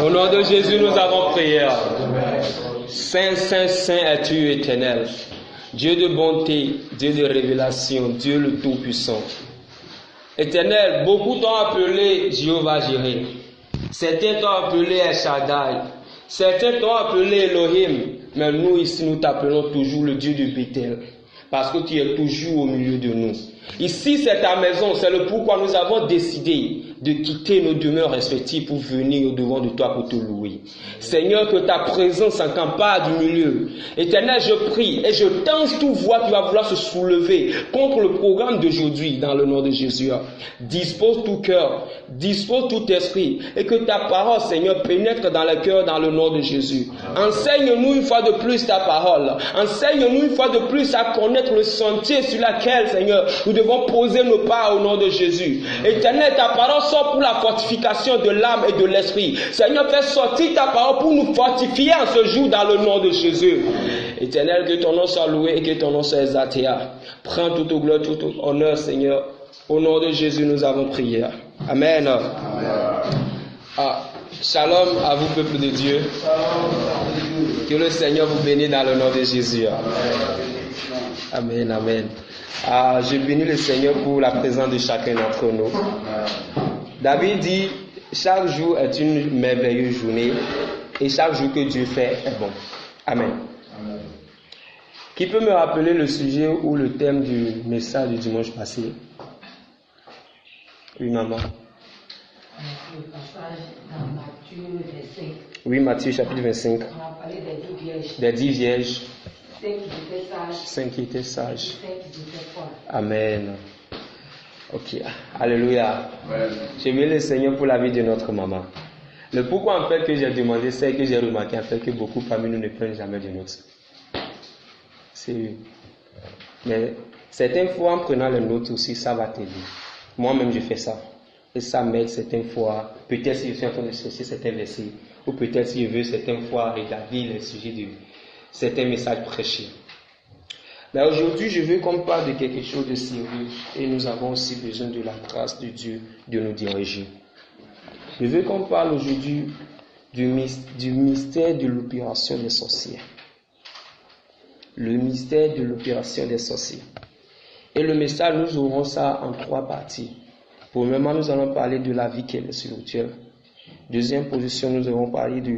Au nom de Jésus, nous avons prié. Saint, Saint, Saint es-tu éternel. Dieu de bonté, Dieu de révélation, Dieu le Tout-Puissant. Éternel, beaucoup t'ont appelé Jéhovah Jireh. Certains t'ont appelé El Shaddai. Certains t'ont appelé Elohim. Mais nous ici, nous t'appelons toujours le Dieu de Bethel. Parce que tu es toujours au milieu de nous. Ici, c'est ta maison. C'est le pourquoi nous avons décidé de quitter nos demeures respectives pour venir au devant de toi pour te louer. Seigneur, que ta présence s'encampe du milieu. Éternel, je prie et je tange toute voix qui va vouloir se soulever contre le programme d'aujourd'hui dans le nom de Jésus. Dispose tout cœur, dispose tout esprit et que ta parole, Seigneur, pénètre dans le cœur dans le nom de Jésus. Enseigne-nous une fois de plus ta parole. Enseigne-nous une fois de plus à connaître le sentier sur lequel, Seigneur, nous devons poser nos pas au nom de Jésus. Éternel, ta parole sort pour la fortification de l'âme et de l'esprit. Seigneur, fais sortir ta parole pour nous fortifier en ce jour dans le nom de Jésus. Éternel, que ton nom soit loué et que ton nom soit exalté. Prends toute gloire, tout honneur, Seigneur. Au nom de Jésus, nous avons prié. Amen. Shalom à vous, peuple de Dieu. Que le Seigneur vous bénisse dans le nom de Jésus. Amen, amen. Je bénis le Seigneur pour la présence de chacun d'entre nous. David dit, chaque jour est une merveilleuse journée et chaque jour que Dieu fait est bon. Amen. Qui peut me rappeler le sujet ou le thème du message du dimanche passé? Oui, maman. Le passage dans Matthieu 25. Oui, Matthieu chapitre 25. On a parlé des 10 vierges. Des 10 vierges. 5 qui étaient sages. 5 qui étaient sages. 5 qui étaient folles. Amen. Ok. Alléluia. Je bénis le Seigneur pour la vie de notre maman. Le pourquoi en fait que j'ai demandé, c'est que j'ai remarqué en fait que beaucoup parmi nous ne prennent jamais de notes. C'est... Mais certaines fois en prenant les notes aussi, ça va t'aider. Moi-même je fais ça. Et ça m'aide certaines fois. Peut-être si je suis en train de chercher certains versets. Ou peut-être si je veux certaines fois regarder les sujets de certains messages prêchés. Mais aujourd'hui, je veux qu'on parle de quelque chose de sérieux. Et nous avons aussi besoin de la grâce de Dieu de nous diriger. Je veux qu'on parle aujourd'hui du mystère de l'opération des sorciers. Le mystère de l'opération des sorciers. Et le message, nous aurons ça en 3 parties. Premièrement, nous allons parler de la vie qui est spirituelle. Deuxième position, nous allons parler du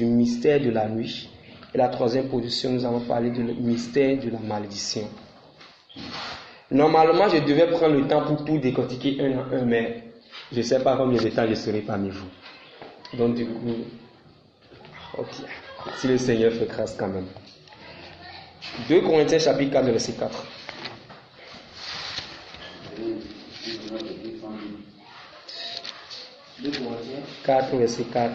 mystère de la nuit. Et la troisième position, nous allons parler du mystère de la malédiction. Normalement, je devais prendre le temps pour tout décortiquer un à un, mais je ne sais pas combien de temps je serai parmi vous. Donc du coup, ok. Si le Seigneur fait grâce quand même. 2 Corinthiens chapitre 4, verset 4. 4, verset 4.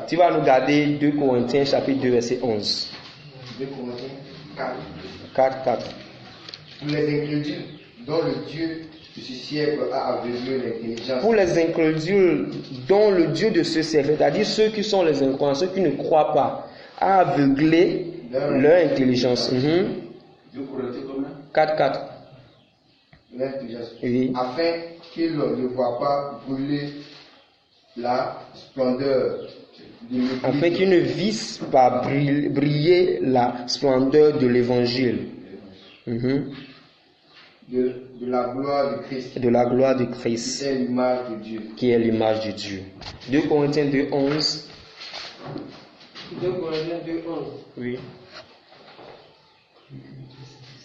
Tu vas nous garder 2 Corinthiens chapitre 2, verset 11. 2 Corinthiens 4. 4. Pour les incrédules dont le Dieu de ce siècle a aveuglé l'intelligence. Pour les incrédules dont le Dieu de ce siècle, c'est-à-dire ceux qui sont les incroyants, ceux qui ne croient pas, a aveuglé leur intelligence. 2 Corinthiens combien? 4. L'intelligence. Oui. Afin qu'ils ne voient pas brûler la splendeur de l'église. Afin qu'ils ne visent pas briller la splendeur de l'évangile. De la gloire de Christ. De la gloire de Christ. Qui est l'image de Dieu. Qui est l'image de Dieu. 2 Corinthiens 2, 11. 2 Corinthiens 2, 11. Oui.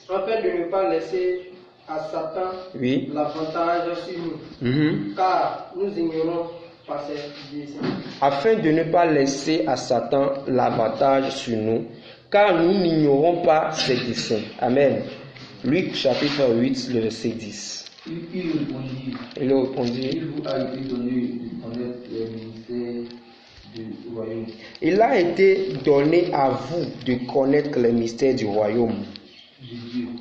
Afin de ne pas laisser à Satan l'avantage sur nous, car nous ignorons pas ses desseins. Afin de ne pas laisser à Satan l'avantage sur nous, car nous n'ignorons pas ses desseins. Amen. Luc chapitre 8, le verset 10. Il répondit, il vous a été donné de connaître les mystères du royaume. Il a été donné à vous de connaître les mystères du royaume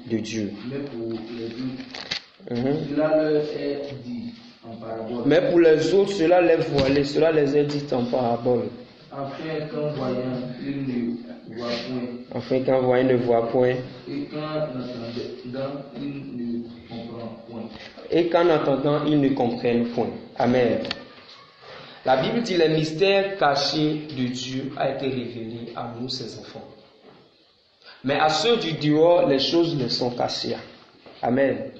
de Dieu. Mais pour les autres, cela leur est dit en parabole. Mais pour les autres, cela les voilé, cela les est dit en parabole. Afin qu'en voyant, ils ne voient point. Afin qu'en voyant, ils ne voient point. Et qu'en entendant, ils ne comprennent point. et qu'en entendant, ils ne comprennent point. Amen. La Bible dit les mystères cachés de Dieu a été révélé à nous, ses enfants. Mais à ceux du dehors, les choses leur sont cachées. Amen.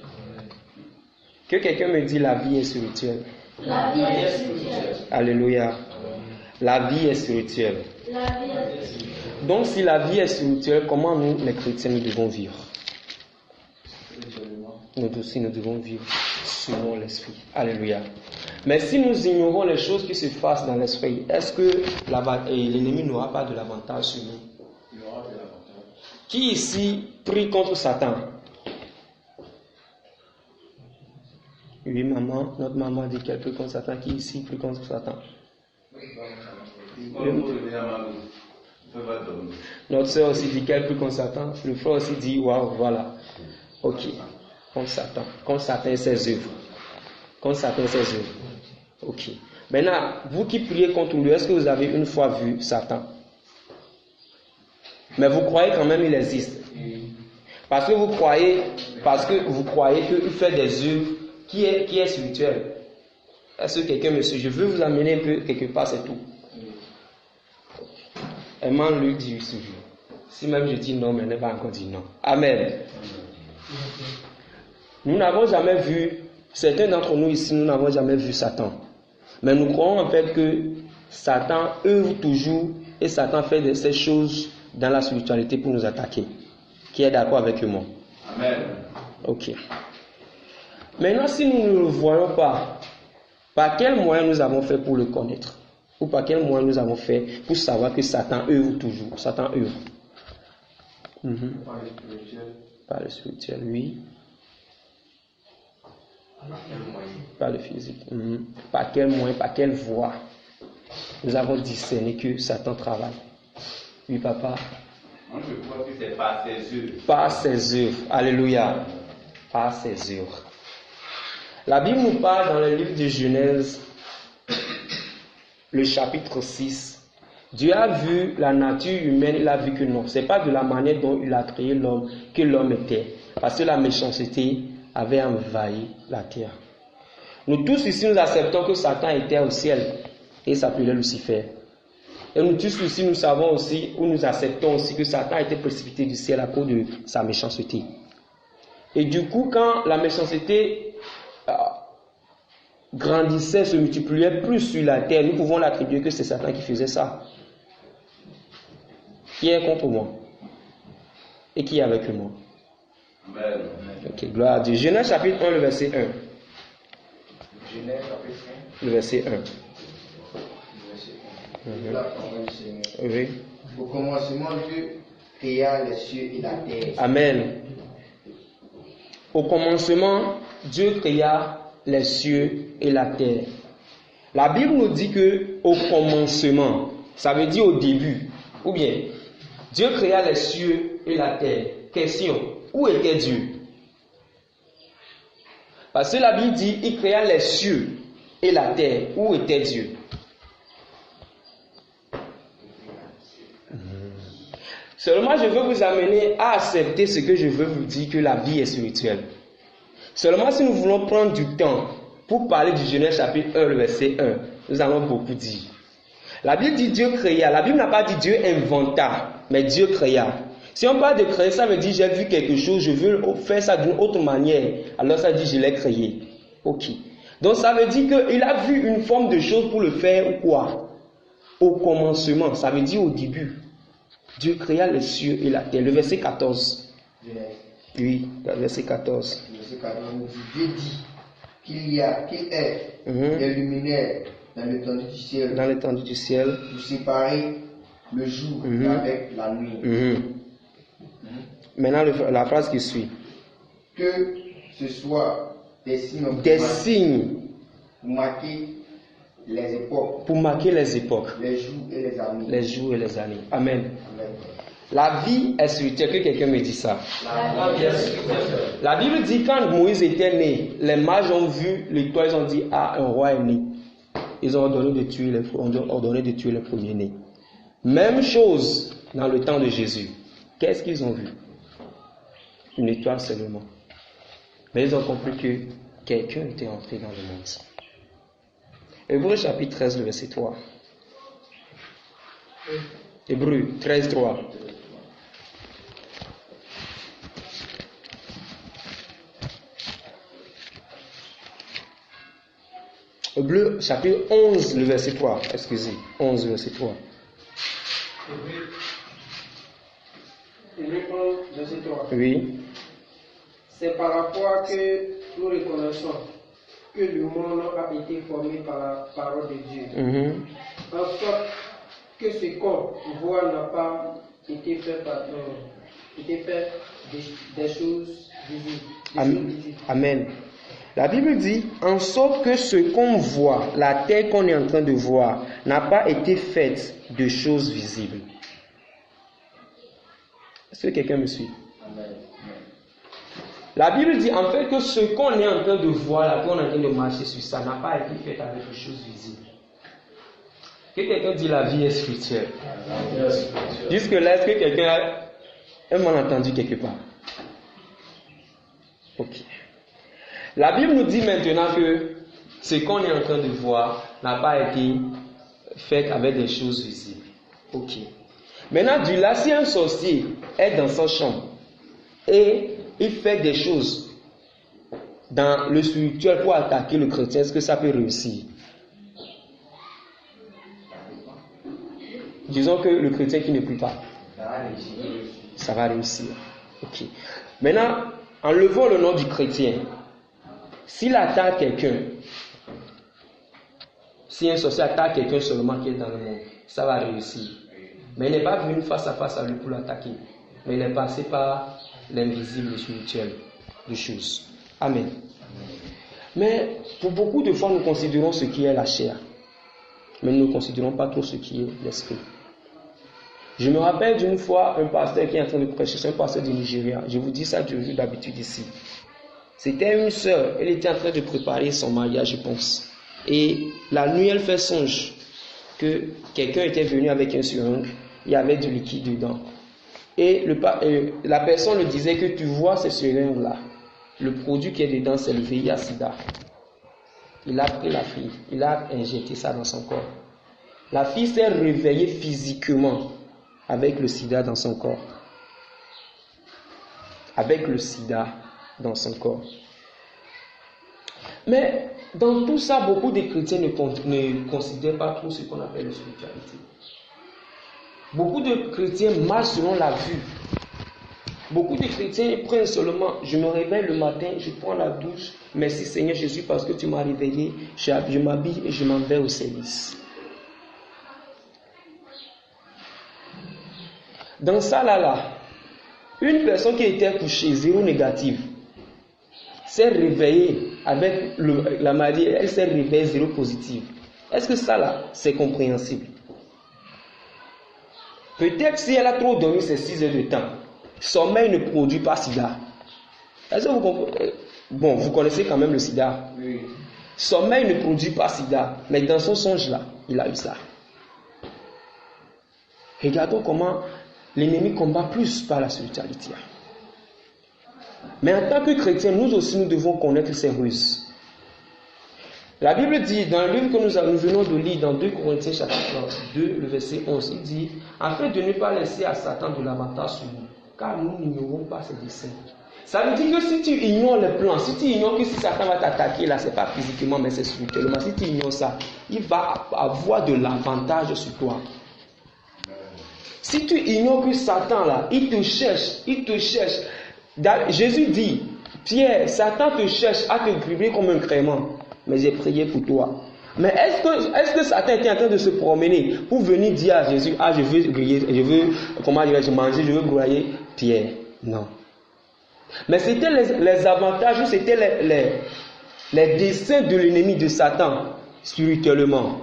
Que quelqu'un me dise la vie est spirituelle. La vie est spirituelle. Alléluia. La vie est spirituelle. La vie est spirituelle. Donc si la vie est spirituelle, comment nous, les chrétiens, nous devons vivre? Nous aussi, nous devons vivre selon l'esprit. Alléluia. Mais si nous ignorons les choses qui se passent dans l'esprit, est-ce que l'ennemi n'aura pas de l'avantage sur nous? Il aura de l'avantage. Qui ici prie contre Satan? Oui, maman, notre maman dit qu'elle prie contre Satan. Qui ici prie contre Satan? Notre soeur aussi dit qu'elle prie contre Satan. Le frère aussi dit, waouh, voilà. Ok. Contre Satan. Contre Satan et ses œuvres. Contre Satan et ses œuvres. Ok. Maintenant, vous qui priez contre lui, est-ce que vous avez une fois vu Satan? Mais vous croyez quand même qu'il existe. Parce que vous croyez qu'il fait des œuvres qui est spirituel. Est-ce que quelqu'un me suit? Je veux vous amener un peu quelque part, c'est tout. Aimant lui dit toujours. Si même je dis non, mais elle n'a pas encore dit non. Amen. Nous n'avons jamais vu, certains d'entre nous ici, nous n'avons jamais vu Satan. Mais nous croyons en fait que Satan œuvre toujours et Satan fait de ces choses dans la spiritualité pour nous attaquer. Qui est d'accord avec moi? Amen. Ok. Maintenant, si nous ne le voyons pas, par quel moyen nous avons fait pour le connaître? Ou par quel moyen nous avons fait pour savoir que Satan œuvre toujours? Satan œuvre. Par le spirituel. Par le spirituel, oui. Par le physique. Par quel moyen, par quelle voie nous avons discerné que Satan travaille? Oui, papa. Moi, je crois que c'est par ses œuvres. Par ses œuvres. Alléluia. Par ses œuvres. La Bible nous parle dans le livre de Genèse, le chapitre 6. Dieu a vu la nature humaine, il a vu que non, ce n'est pas de la manière dont il a créé l'homme que l'homme était. Parce que la méchanceté avait envahi la terre. Nous tous ici, nous acceptons que Satan était au ciel et s'appelait Lucifer. Et nous tous ici, nous savons aussi, ou nous acceptons aussi que Satan a été précipité du ciel à cause de sa méchanceté. Et du coup, quand la méchanceté grandissait, se multipliait plus sur la terre, nous pouvons l'attribuer que c'est Satan qui faisait ça. Qui est contre moi? Et qui est avec moi? Amen. Ok, gloire à Dieu. Genèse chapitre 1, le verset 1. Genèse chapitre 1. Le verset 1. La parole du Seigneur. Oui. Au commencement, Dieu créa les cieux et la terre. Amen. Au commencement, Dieu créa les cieux et la terre. La Bible nous dit que au commencement, ça veut dire au début. Ou bien, Dieu créa les cieux et la terre. Question, où était Dieu? Parce que la Bible dit, il créa les cieux et la terre. Où était Dieu? Seulement, je veux vous amener à accepter ce que je veux vous dire, que la vie est spirituelle. Seulement, si nous voulons prendre du temps pour parler du Genèse chapitre 1, le verset 1, nous allons beaucoup dire. La Bible dit Dieu créa. La Bible n'a pas dit Dieu inventa, mais Dieu créa. Si on parle de créer, ça veut dire j'ai vu quelque chose, je veux faire ça d'une autre manière. Alors ça dit je l'ai créé. Ok. Donc ça veut dire qu'il a vu une forme de chose pour le faire ou quoi? Au commencement, ça veut dire au début. Dieu créa les cieux et la terre. Le verset 14. Oui, le verset 14. Le verset 14 nous dit, Dieu dit qu'il est des luminaires dans l'étendue du ciel. Dans l'étendue du ciel. Pour séparer le jour avec la nuit. Maintenant, la phrase qui suit. Que ce soit des signes. Des signes. Pour marquer les époques. Pour marquer les époques. Les jours et les années. Les jours et les années. Amen. Amen. La vie est spirituelle. Que quelqu'un me dise ça. La vie est spirituelle. La Bible dit quand Moïse était né, les mages ont vu l'étoile, ils ont dit ah, un roi est né. Ils ont ordonné de tuer les premiers-nés. Même chose dans le temps de Jésus. Qu'est-ce qu'ils ont vu? Une étoile seulement. Mais ils ont compris que quelqu'un était entré dans le monde. Hébreux chapitre 13, le verset 3. Hébreux 13, 3. Hébreux chapitre 11, le verset 3. Excusez, 11, le verset 3. Hébreux 11, verset 3. Oui. C'est par la foi que nous reconnaissons que le monde a été formé par la parole de Dieu. En sorte que ce qu'on voit n'a pas été fait des choses visibles. Amen. La Bible dit, en sorte que ce qu'on voit, la terre qu'on est en train de voir, n'a pas été faite de choses visibles. Est-ce que quelqu'un me suit? Amen. La Bible dit en fait que ce qu'on est en train de voir, là, qu'on est en train de marcher sur ça, n'a pas été fait avec des choses visibles. Que quelqu'un dit la vie est spirituelle. Jusque-là, est-ce que quelqu'un a un malentendu quelque part? Ok. La Bible nous dit maintenant que ce qu'on est en train de voir n'a pas été fait avec des choses visibles. Ok. Maintenant, du là, si un sorcier est dans sa chambre et il fait des choses dans le spirituel pour attaquer le chrétien, est-ce que ça peut réussir? Disons que le chrétien qui ne prie pas, ça va réussir. Ok. Maintenant, en levant le nom du chrétien, s'il attaque quelqu'un, si un sorcier attaque quelqu'un seulement qui est dans le monde, ça va réussir. Mais il n'est pas venu face à face à lui pour l'attaquer. Mais il est passé par l'invisible spirituel des choses. Amen. Mais pour beaucoup de fois, nous considérons ce qui est la chair. Mais nous ne considérons pas trop ce qui est l'esprit. Je me rappelle d'une fois un pasteur qui est en train de prêcher, c'est un pasteur du Nigeria. Je vous dis ça d'habitude ici. C'était une sœur, elle était en train de préparer son mariage, je pense. Et la nuit, elle fait songe que quelqu'un était venu avec un seringue, il y avait du liquide dedans. Et la personne lui disait que tu vois ce seringue-là, le produit qui est dedans, c'est le VIH-Sida. Il a pris la fille, il a injecté ça dans son corps. La fille s'est réveillée physiquement avec le sida dans son corps. Avec le sida dans son corps. Mais dans tout ça, beaucoup de chrétiens ne considèrent pas trop ce qu'on appelle la spiritualité. Beaucoup de chrétiens marchent selon la vue. Beaucoup de chrétiens prennent seulement, je me réveille le matin, je prends la douche, merci Seigneur Jésus parce que tu m'as réveillé, je m'habille et je m'en vais au service. Dans ça là, une personne qui était couchée, zéro négative, s'est réveillée avec la maladie, elle s'est réveillée zéro positive. Est-ce que ça là, c'est compréhensible? Peut-être si elle a trop dormi ces 6 heures de temps, sommeil ne produit pas sida. Est-ce que vous comprenez? Bon, vous connaissez quand même le sida. Oui. Sommeil ne produit pas sida, mais dans son songe là, il a eu ça. Regardons comment l'ennemi combat plus par la spiritualité. Mais en tant que chrétiens, nous aussi, nous devons connaître ces ruses. La Bible dit, dans le livre que nous venons de lire, dans 2 Corinthiens chapitre 2, le verset 11, il dit, afin de ne pas laisser à Satan de l'avantage sur nous, car nous n'ignorons pas ses desseins. Ça veut dire que si tu ignores les plans, si tu ignores que si Satan va t'attaquer, là, c'est pas physiquement, mais c'est spirituellement. Si tu ignores ça, il va avoir de l'avantage sur toi. Si tu ignores que Satan, là, il te cherche. Jésus dit, Pierre, Satan te cherche à te gribler comme un crément, mais j'ai prié pour toi. Mais est-ce que Satan était en train de se promener pour venir dire à Jésus, je veux griller, manger, je veux broyer Pierre? Non. Mais c'était les avantages, c'était les desseins de l'ennemi de Satan, spirituellement.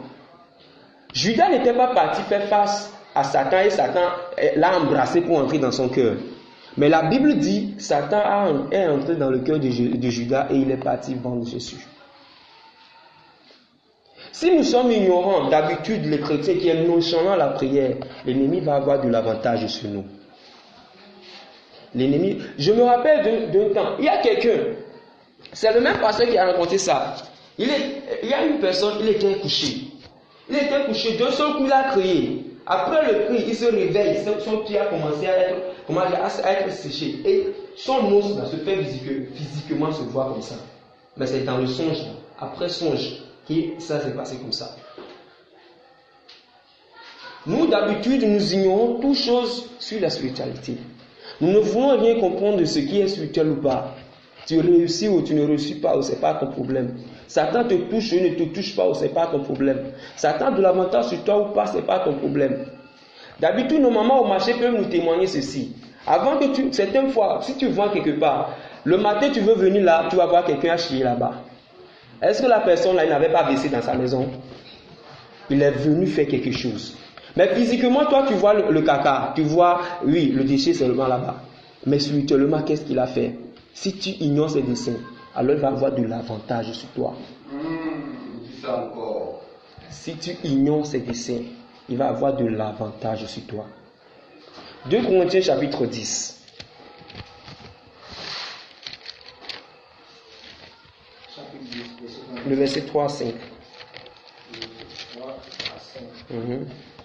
Judas n'était pas parti faire face à Satan et Satan l'a embrassé pour entrer dans son cœur. Mais la Bible dit, Satan est entré dans le cœur de Judas et il est parti vendre Jésus. Si nous sommes ignorants, d'habitude, les chrétiens qui aiment nonchalant la prière, l'ennemi va avoir de l'avantage sur nous. L'ennemi, je me rappelle d'un temps, il y a quelqu'un, C'est le même pasteur qui a raconté ça. Il y a une personne, il était couché. Il était couché, d'un seul coup il a crié. Après le cri, il se réveille, son pied a commencé à être séché. Et son os là, se fait physiquement se voir comme ça. Mais c'est dans le songe, après songe, que ça s'est passé comme ça. Nous, d'habitude, nous ignorons toutes choses sur la spiritualité. Nous ne voulons rien comprendre de ce qui est spirituel ou pas. Tu réussis ou tu ne réussis pas, ce n'est pas ton problème. Satan te touche ou ne te touche pas, ce n'est pas ton problème. Satan a de l'avantage sur toi ou pas, ce n'est pas ton problème. D'habitude, nos mamans au marché peuvent nous témoigner ceci. Avant que certaines fois, si tu vends quelque part, le matin tu veux venir là, tu vas voir quelqu'un à chier là-bas. Est-ce que la personne là, il n'avait pas baissé dans sa maison? Il est venu faire quelque chose. Mais physiquement, toi, tu vois le caca. Tu vois, oui, le déchet seulement là-bas. Mais spirituellement, qu'est-ce qu'il a fait? Si tu ignores ses desseins, alors il va avoir de l'avantage sur toi. Dis ça encore. Si tu ignores ses desseins, il va avoir de l'avantage sur toi. 2 Corinthiens chapitre 10. Le verset 3 à 5.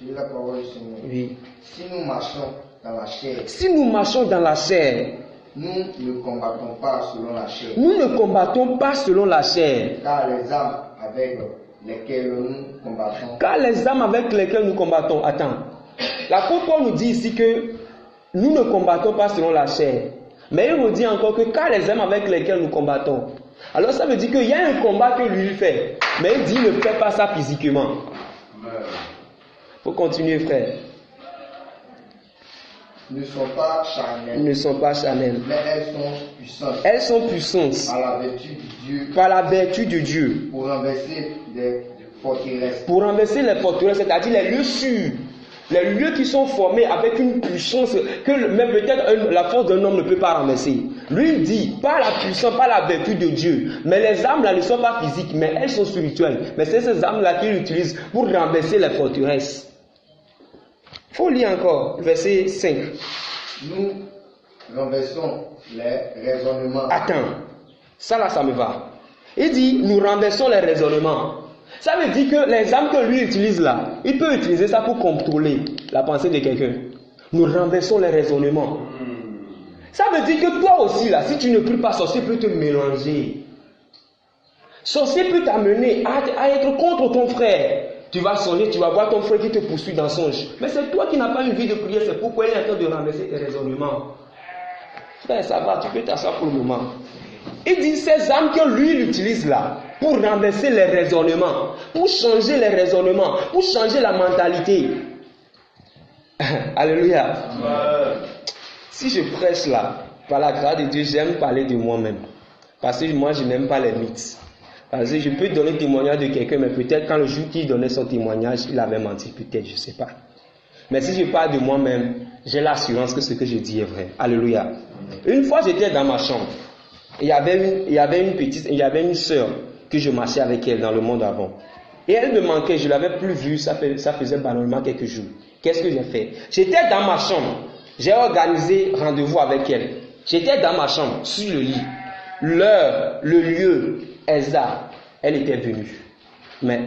C'est la parole du Seigneur. Oui. Si nous marchons dans la chair, nous ne combattons pas selon la chair. Nous ne combattons pas selon la chair. Car les armes avec lesquelles nous combattons. Attends. L'apôtre Paul nous dit ici que nous ne combattons pas selon la chair. Mais il nous dit encore que car les armes avec lesquelles nous combattons. Alors ça veut dire qu'il y a un combat que lui fait. Mais il dit il ne fait pas ça physiquement. Il faut continuer, frère. Ne sont pas charnelles. Mais elles sont puissantes. Par la vertu de Dieu. Pour renverser les forteresses. C'est-à-dire les lieux sûrs. Les lieux qui sont formés avec une puissance que même peut-être la force d'un homme ne peut pas renverser. Lui il dit, pas la puissance, pas la vertu de Dieu. Mais les armes là ne sont pas physiques, mais elles sont spirituelles. Mais c'est ces armes là qu'il utilise pour renverser les forteresses. Il faut lire encore, verset 5. Nous renversons les raisonnements. Attends, ça là, ça me va. Il dit, nous renversons les raisonnements. Ça veut dire que les armes que lui utilise là, il peut utiliser ça pour contrôler la pensée de quelqu'un. Nous renversons les raisonnements. Ça veut dire que toi aussi là, si tu ne pries pas, sorcier peut te mélanger. Sorcier peut t'amener à être contre ton frère. Tu vas songer, tu vas voir ton frère qui te poursuit dans son songe. Mais c'est toi qui n'as pas une vie de prière, c'est pourquoi il est en train de renverser tes raisonnements. Frère, ça va, tu peux t'asseoir pour le moment. Il dit ces armes que lui il utilise là, pour renverser les raisonnements, pour changer les raisonnements, pour changer la mentalité. Alléluia. Si je prêche là, par la grâce de Dieu, j'aime parler de moi-même. Parce que moi, je n'aime pas les mythes. Parce que je peux donner le témoignage de quelqu'un, mais peut-être quand le jour qu'il donnait son témoignage, il avait menti, peut-être, je ne sais pas. Mais si je parle de moi-même, j'ai l'assurance que ce que je dis est vrai. Alléluia. Une fois, j'étais dans ma chambre. Il y avait une sœur que je marchais avec elle dans le monde avant. Et elle me manquait, je ne l'avais plus vue, ça faisait banalement quelques jours. Qu'est-ce que j'ai fait? J'étais dans ma chambre. J'ai organisé rendez-vous avec elle. J'étais dans ma chambre, sur le lit. L'heure, le lieu, elle était venue. Mais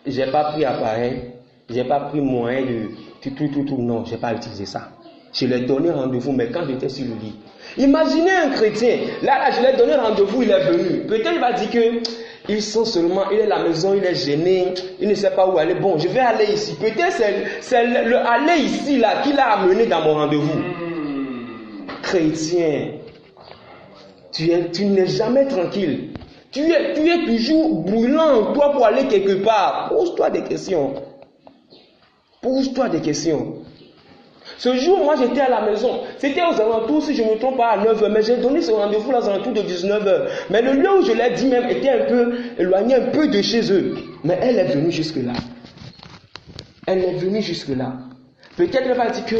je n'ai pas pris appareil, je n'ai pas pris moyen de tout, non, je n'ai pas utilisé ça. Je lui ai donné rendez-vous, mais quand j'étais sur le lit. Imaginez un chrétien, là, je lui ai donné rendez-vous, il est venu. Peut-être il va dire que il sent seulement, il est à la maison, il est gêné, il ne sait pas où aller. Bon, je vais aller ici. Peut-être c'est le aller ici là qui l'a amené dans mon rendez-vous. Chrétien, tu n'es jamais tranquille. Tu es toujours brûlant, toi, pour aller quelque part. Pose-toi des questions. Pose-toi des questions. Ce jour, moi, j'étais à la maison. C'était aux alentours, si je ne me trompe pas, à 9h. Mais j'ai donné ce rendez-vous aux alentours de 19h. Mais le lieu où je l'ai dit même était un peu éloigné, un peu de chez eux. Mais elle est venue jusque-là. Elle est venue jusque-là. Peut-être elle va dire que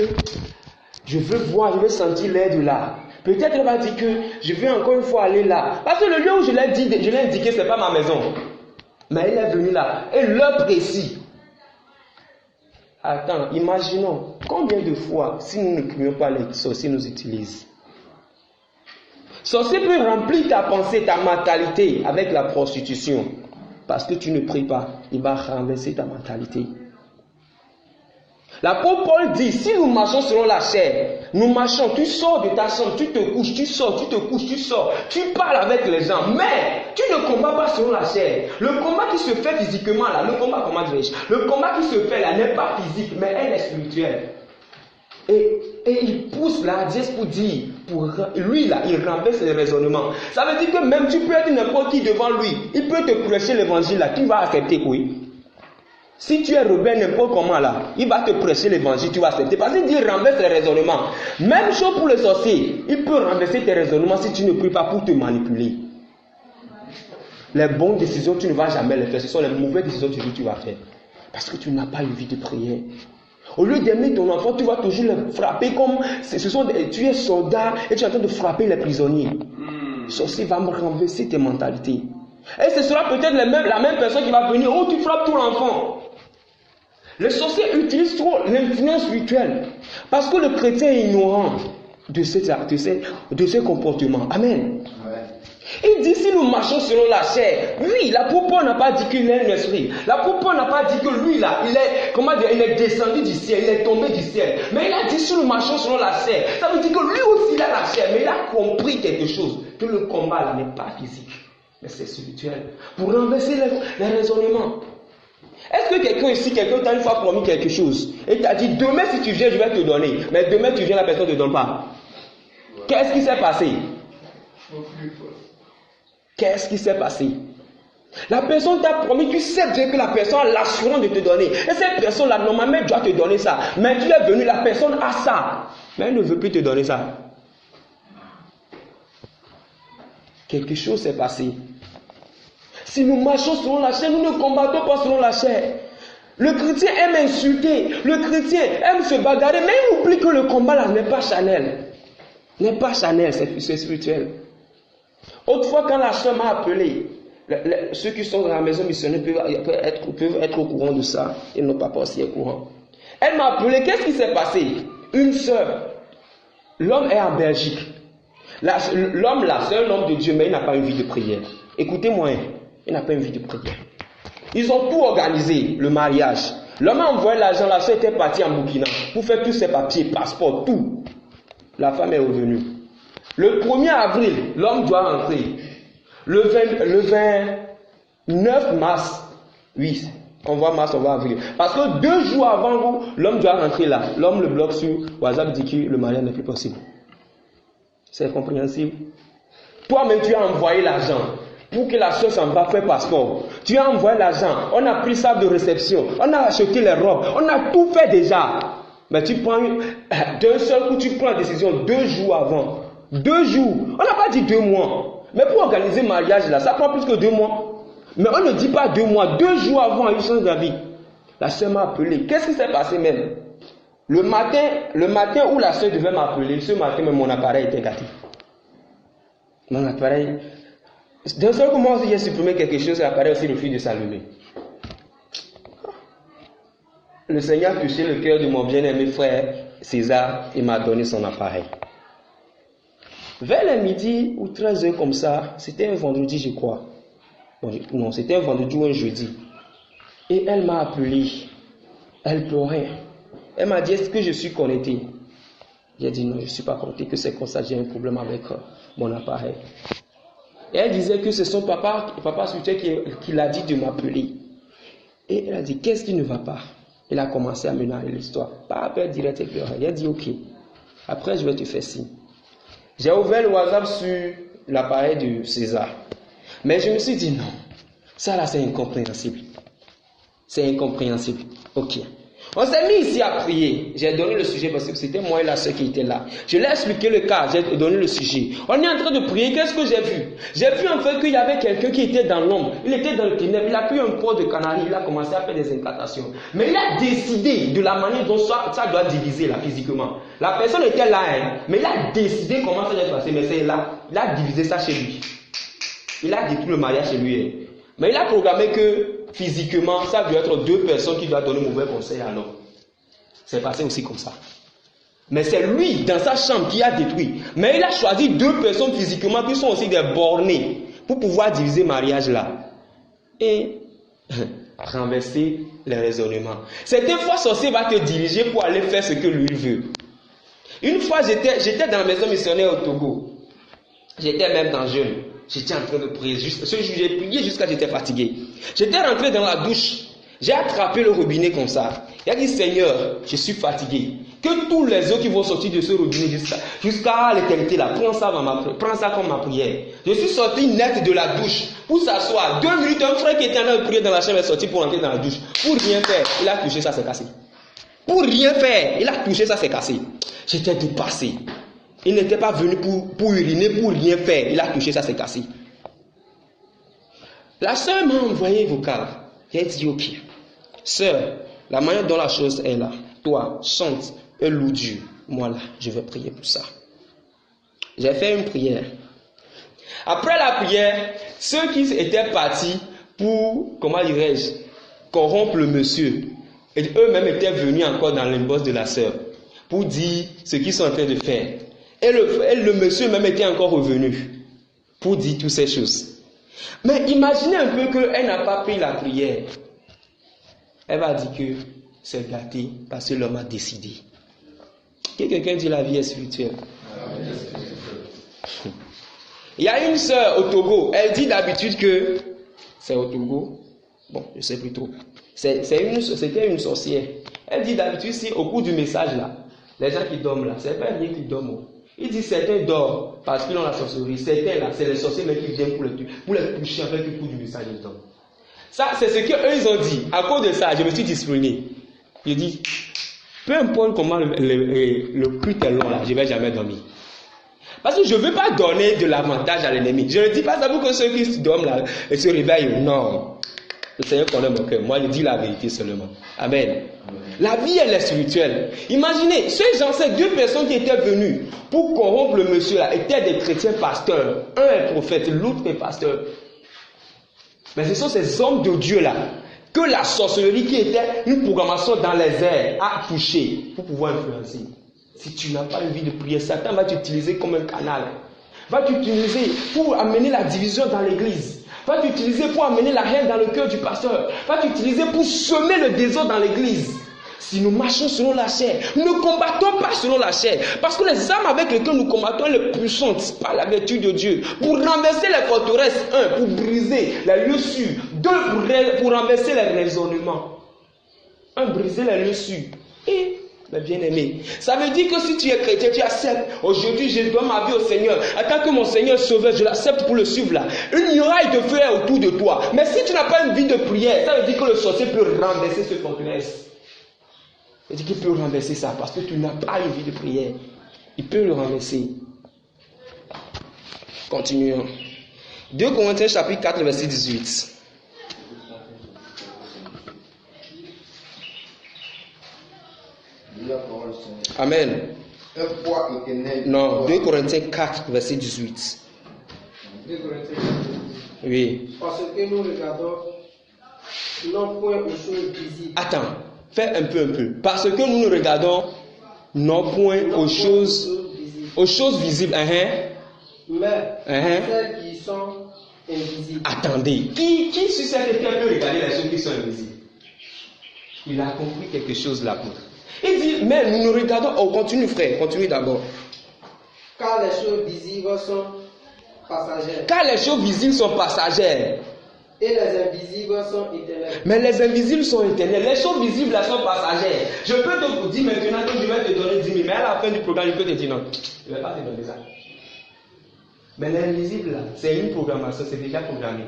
je veux voir, je veux sentir l'air de là. Peut-être elle va dire que je vais encore une fois aller là. Parce que le lieu où je l'ai dit, je l'ai indiqué, ce n'est pas ma maison. Mais elle est venue là. Et l'heure précise. Attends, imaginons combien de fois, si nous ne crions pas, les sorciers nous utilisent. Sorcier peut remplir ta pensée, ta mentalité avec la prostitution. Parce que tu ne pries pas, il va renverser ta mentalité. L'apôtre Paul dit, si nous marchons selon la chair, nous marchons, tu sors de ta chambre, tu te couches, tu sors, tu te couches, tu sors, tu parles avec les gens, mais tu ne combats pas selon la chair. Le combat qui se fait physiquement là, le combat, comment dirais-je, le combat qui se fait là n'est pas physique, mais elle est spirituelle. Et il pousse la dièse pour dire, lui là, il renverse les raisonnements. Ça veut dire que même tu peux être n'importe qui devant lui, il peut te prêcher l'évangile là, tu vas accepter quoi? Si tu es rebelle n'importe comment là, il va te prêcher l'évangile, tu vas accepter. Parce qu'il dit renverse les raisonnements. Même chose pour le sorcier, il peut renverser tes raisonnements si tu ne pries pas pour te manipuler. Les bonnes décisions, tu ne vas jamais les faire. Ce sont les mauvaises décisions que tu vas faire. Parce que tu n'as pas une vie de prière. Au lieu d'aimer ton enfant, tu vas toujours le frapper comme tu es soldat et tu es en train de frapper les prisonniers. Le sorcier va me renverser tes mentalités. Et ce sera peut-être la même personne qui va venir. Oh, tu frappes tout l'enfant. Le sorcier utilise trop l'influence spirituelle. Parce que le chrétien est ignorant de ce comportement. Amen. Il dit si nous marchons selon la chair, oui, l'apôtre Paul n'a pas dit qu'il est un esprit. L'apôtre Paul n'a pas dit que lui là, il est descendu du ciel, il est tombé du ciel. Mais il a dit si nous marchons selon la chair, ça veut dire que lui aussi il a la chair, mais il a compris quelque chose, que le combat là n'est pas physique, mais c'est spirituel. Pour renverser les raisonnements. Est-ce que quelqu'un t'a une fois promis quelque chose et t'a dit demain si tu viens je vais te donner, mais demain tu viens la personne ne te donne pas? Qu'est-ce qui s'est passé? Qu'est-ce qui s'est passé? La personne t'a promis, tu sais bien que la personne a l'assurance de te donner. Et cette personne-là, normalement, doit te donner ça. Mais tu es venu, la personne a ça. Mais elle ne veut plus te donner ça. Quelque chose s'est passé. Si nous marchons selon la chair, nous ne combattons pas selon la chair. Le chrétien aime insulter. Le chrétien aime se bagarrer. Mais il oublie que le combat là n'est pas charnel. N'est pas charnel, c'est spirituel. Autrefois, quand la soeur m'a appelé, ceux qui sont dans la maison missionnaire peuvent être au courant de ça. Ils n'ont pas passé au courant. Elle m'a appelé, qu'est-ce qui s'est passé? Une soeur, l'homme est en Belgique. L'homme là, c'est un homme de Dieu, mais il n'a pas une vie de prière. Écoutez-moi, il n'a pas une vie de prière. Ils ont tout organisé, le mariage. L'homme a envoyé l'argent, la soeur était partie en Burkina pour faire tous ses papiers, passeport, tout. La femme est revenue. Le 1er avril, l'homme doit rentrer. Le 29 mars, oui, on voit mars, on voit avril. Parce que 2 jours avant, l'homme doit rentrer là. L'homme le bloque sur WhatsApp, dit que le mariage n'est plus possible. C'est compréhensible. Toi-même, tu as envoyé l'argent pour que la soeur s'en va faire passeport. Tu as envoyé l'argent, on a pris ça de réception, on a acheté les robes, on a tout fait déjà. Mais tu prends d'un seul coup, tu prends la décision 2 jours avant. 2 jours. On n'a pas dit 2 mois. Mais pour organiser le mariage là, ça prend plus que 2 mois. Mais on ne dit pas 2 mois. 2 jours avant, il change d'avis. La soeur m'a appelé. Qu'est-ce qui s'est passé même? Le matin où la soeur devait m'appeler, ce matin même mon appareil était gâté. Mon appareil. D'un seul coup, moi aussi j'ai supprimé quelque chose, l'appareil aussi refuse de s'allumer. Le Seigneur a touché le cœur de mon bien-aimé frère César, il m'a donné son appareil. Vers le midi ou 13h comme ça, c'était un vendredi je crois. Non, c'était un vendredi ou un jeudi. Et elle m'a appelé. Elle pleurait. Elle m'a dit, est-ce que je suis connecté? J'ai dit non, je ne suis pas connecté, que c'est comme ça, j'ai un problème avec mon appareil. Et elle disait que c'est son papa spirituel qui l'a dit de m'appeler. Et elle a dit, qu'est-ce qui ne va pas? Il a commencé à me narrer l'histoire. Par appel direct, elle a dit, ok, après je vais te faire signe. J'ai ouvert le WhatsApp sur l'appareil de César. Mais je me suis dit, non, ça là c'est incompréhensible. C'est incompréhensible. Ok. On s'est mis ici à prier. J'ai donné le sujet parce que c'était moi et la soeur qui était là. Je lui ai expliqué le cas, j'ai donné le sujet. On est en train de prier, qu'est-ce que j'ai vu? J'ai vu en fait qu'il y avait quelqu'un qui était dans l'ombre. Il était dans le ténèbre, il a pris un pot de canarie, il a commencé à faire des incantations. Mais il a décidé de la manière dont ça doit diviser là, physiquement. La personne était là, mais il a décidé comment ça doit se passer. Mais c'est là, il a divisé ça chez lui. Il a détruit le mariage chez lui. Mais il a programmé que physiquement, ça doit être 2 personnes qui doivent donner mauvais conseil à l'homme. C'est passé aussi comme ça. Mais c'est lui, dans sa chambre, qui a détruit. Mais il a choisi 2 personnes physiquement qui sont aussi des bornés pour pouvoir diviser le mariage là. Et renverser les raisonnements. Certaines fois, sorcier va te diriger pour aller faire ce que lui veut. Une fois, j'étais dans la maison missionnaire au Togo. J'étais même dans jeûne. J'étais en train de prier. J'ai prié jusqu'à ce que j'étais fatigué. J'étais rentré dans la douche. J'ai attrapé le robinet comme ça. Il a dit, Seigneur, je suis fatigué. Que tous les eaux qui vont sortir de ce robinet jusqu'à l'éternité là, prends ça comme ma prière. Je suis sorti net de la douche pour s'asseoir. 2 minutes, un frère qui était en train de prier dans la chambre est sorti pour entrer dans la douche. Pour rien faire, il a touché ça, c'est cassé. Pour rien faire, il a touché ça, c'est cassé. J'étais dépassé. Il n'était pas venu pour uriner, pour rien faire. Il a touché ça, c'est cassé. La sœur m'a envoyé vocal. J'ai dit, ok. Sœur, la manière dont la chose est là, toi, chante et loue Dieu. Moi là, je vais prier pour ça. J'ai fait une prière. Après la prière, ceux qui étaient partis pour, comment dirais-je, corrompre le monsieur, et eux-mêmes étaient venus encore dans l'inbox de la sœur pour dire ce qu'ils sont en train de faire. Et le monsieur même était encore revenu pour dire toutes ces choses. Mais imaginez un peu qu'elle n'a pas pris la prière. Elle va dire que c'est gâté parce que l'homme a décidé. Que quelqu'un dit la vie est spirituelle. Il y a une sœur au Togo, elle dit d'habitude que c'est au Togo. Bon, je sais plus trop. C'était une sorcière. Elle dit d'habitude, si au cours du message là, les gens qui dorment là, c'est pas rien qui dorment. Il dit certains dorment parce qu'ils ont la sorcellerie. Certains là, c'est les sorciers mais qui viennent pour les toucher avec le coup du message ils dorment. Ça, c'est ce qu'eux ils ont dit. À cause de ça, je me suis discipliné. Je dis, peu importe comment le culte est long là, je ne vais jamais dormir. Parce que je ne veux pas donner de l'avantage à l'ennemi. Je ne dis pas ça pour que ceux qui dorment là se réveillent. Non. Le Seigneur connaît mon cœur. Moi, je dis la vérité seulement. Amen. Amen. La vie, elle est spirituelle. Imaginez, ces 2 personnes qui étaient venues pour corrompre le monsieur là, étaient des chrétiens pasteurs. Un est prophète, l'autre est pasteur. Mais ce sont ces hommes de Dieu là, que la sorcellerie qui était une programmation dans les airs a touché pour pouvoir influencer. Si tu n'as pas une vie de prière, Satan va t'utiliser comme un canal. Va t'utiliser pour amener la division dans l'église. Va t'utiliser pour amener la haine dans le cœur du pasteur. Va t'utiliser pour semer le désordre dans l'église. Si nous marchons selon la chair, nous ne combattons pas selon la chair. Parce que les armes avec lesquelles nous combattons les puissantes par la vertu de Dieu. Pour renverser les forteresses, 1, pour briser les lieux sûrs. 2, pour renverser les raisonnements. 1, briser les lieux sûrs. Et, mes bien-aimés, ça veut dire que si tu es chrétien, tu acceptes. Aujourd'hui, je dois ma vie au Seigneur. En tant que mon Seigneur sauveur, je l'accepte pour le suivre là. Une muraille de feu est autour de toi. Mais si tu n'as pas une vie de prière, ça veut dire que le sorcier peut renverser ce forteresse. Il dit qu'il peut renverser ça parce que tu n'as pas une vie de prière. Il peut le renverser. Continuons. 2 Corinthiens chapitre 4 verset 18. Amen. Non, 2 Corinthiens 4 verset 18. 2 Corinthiens 4 verset 18. Oui. Parce que nous regardons non point aux choses visibles. Attends. Fais un peu. Parce que nous ne regardons non point aux choses visibles. Mais celles qui sont invisibles. Attendez. Qui sur cette terre peut regarder les choses qui sont invisibles? Il a compris quelque chose là. Il dit, mais nous ne regardons... Oh, continue frère, continue d'abord. Car les choses visibles sont passagères. Car les choses visibles sont passagères. Et les invisibles sont éternels. Mais les invisibles sont éternels. Les choses visibles là sont passagères. Je peux te dire maintenant que je vais te donner 10 000. Mais à la fin du programme, je peux te dire non. Je ne vais pas te donner ça. Mais l'invisible là, c'est une programmation. C'est déjà programmé.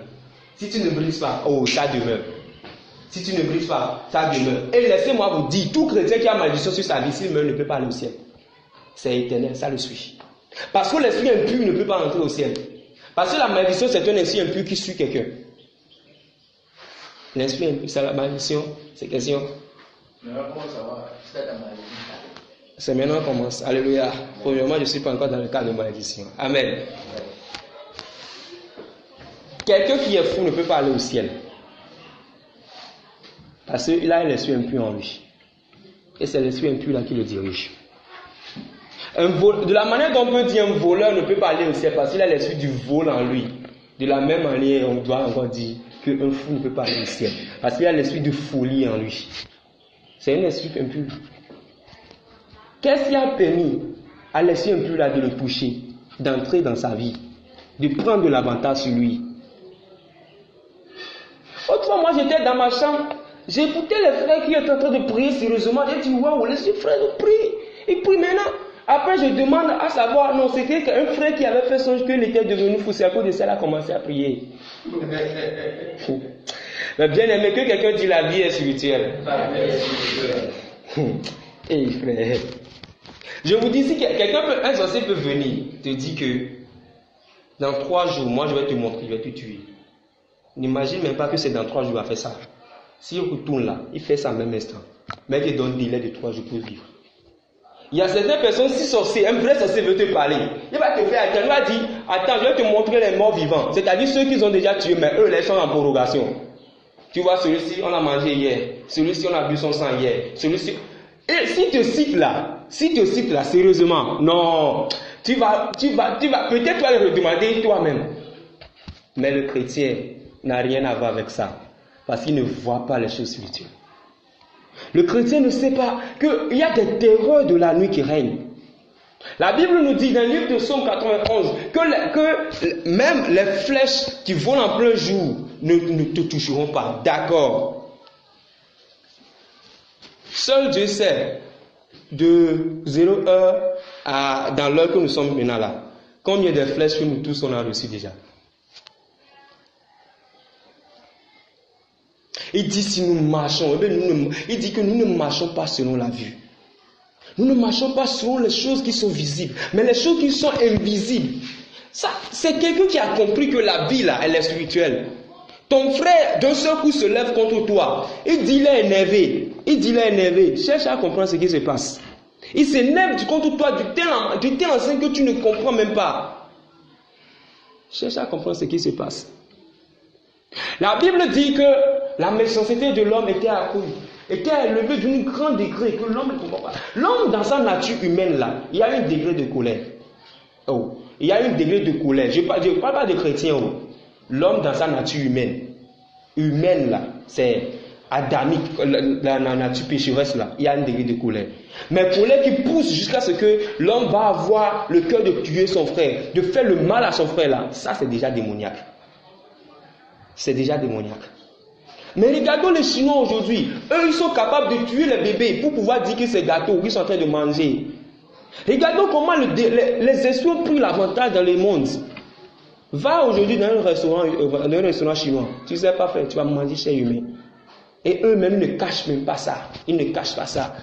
Si tu ne brises pas, oh, ça demeure. Si tu ne brises pas, ça demeure. Et laissez-moi vous dire, tout chrétien qui a malédiction sur sa vie, s'il meurt, ne peut pas aller au ciel. C'est éternel, ça le suit. Parce que l'esprit impur ne peut pas entrer au ciel. Parce que la malédiction, c'est un esprit impur qui suit quelqu'un. L'esprit impur, c'est la malédiction, c'est question. C'est maintenant qu'on commence. Alléluia. Premièrement, je ne suis pas encore dans le cas de malédiction. Amen. Quelqu'un qui est fou ne peut pas aller au ciel. Parce qu'il a l'esprit impur en lui. Et c'est l'esprit impur là qui le dirige. De la manière dont on peut dire un voleur ne peut pas aller au ciel parce qu'il a l'esprit du vol en lui. De la même manière, on doit encore dire qu'un fou ne peut pas aller au ciel parce qu'il a l'esprit de folie en lui. C'est un esprit impur. Qu'est-ce qui a permis à l'esprit impur là de le toucher, d'entrer dans sa vie, de prendre de l'avantage sur lui? Autrefois, moi j'étais dans ma chambre, j'écoutais les frères qui étaient en train de prier sérieusement. J'ai dit waouh, les frères prient. Ils prient maintenant. Après, je demande à savoir, non, c'était un frère qui avait fait songe qu'il était devenu fou. C'est à cause de ça qu'il a commencé à prier. Mais bien aimé, que quelqu'un dit la vie est spirituelle. Eh frère, je vous dis, si un sorcier peut venir te dire que dans 3 jours, moi je vais te montrer, je vais te tuer. N'imagine même pas que c'est dans 3 jours à faire ça. Si on retourne là, il fait ça en même instant. Mais il donne un délai de 3 jours pour vivre. Il y a certaines personnes, si sorcier, un vrai sorcier veut te parler, il va te faire attendre, il va dire, attends, je vais te montrer les morts vivants. C'est-à-dire ceux qui ont déjà tué, mais eux, ils sont en prorogation. Tu vois, celui-ci, on a mangé hier. Celui-ci, on a bu son sang hier. Celui-ci. Et si te cite là, sérieusement, non, tu vas peut-être toi le redemander toi-même. Mais le chrétien n'a rien à voir avec ça. Parce qu'il ne voit pas les choses spirituelles. Le chrétien ne sait pas qu'il y a des terreurs de la nuit qui règnent. La Bible nous dit dans le livre de Psaume 91 que même les flèches qui volent en plein jour ne te toucheront pas. D'accord. Seul Dieu sait de 0 heure à dans l'heure que nous sommes maintenant là. Combien de flèches que nous tous on a reçues déjà? Il dit si nous marchons, il dit que nous ne marchons pas selon la vue. Nous ne marchons pas selon les choses qui sont visibles, mais les choses qui sont invisibles. Ça, c'est quelqu'un qui a compris que la vie là, elle est spirituelle. Ton frère, d'un seul coup, se lève contre toi. Il dit, il est énervé. Cherche à comprendre ce qui se passe. Il s'énerve contre toi du tel enceinte que tu ne comprends même pas. Cherche à comprendre ce qui se passe. La Bible dit que la méchanceté de l'homme était accrue, était élevée d'un grand degré que l'homme ne comprend pas. L'homme, dans sa nature humaine là, il y a un degré de colère. Oh, il y a un degré de colère. Je ne parle pas de chrétien. Oh. L'homme dans sa nature humaine là, c'est adamique, la nature pécheresse là, il y a un degré de colère. Mais colère qui pousse jusqu'à ce que l'homme va avoir le cœur de tuer son frère, de faire le mal à son frère là, ça c'est déjà démoniaque. C'est déjà démoniaque. Mais regardons les Chinois aujourd'hui, eux ils sont capables de tuer les bébés pour pouvoir dire que c'est gâteau qu'ils sont en train de manger. Regardons comment les esprits ont pris l'avantage dans le monde. Va aujourd'hui dans un restaurant chinois, tu ne sais pas faire, tu vas manger chez humain. Et eux-mêmes ne cachent même pas ça. Ils ne cachent pas ça.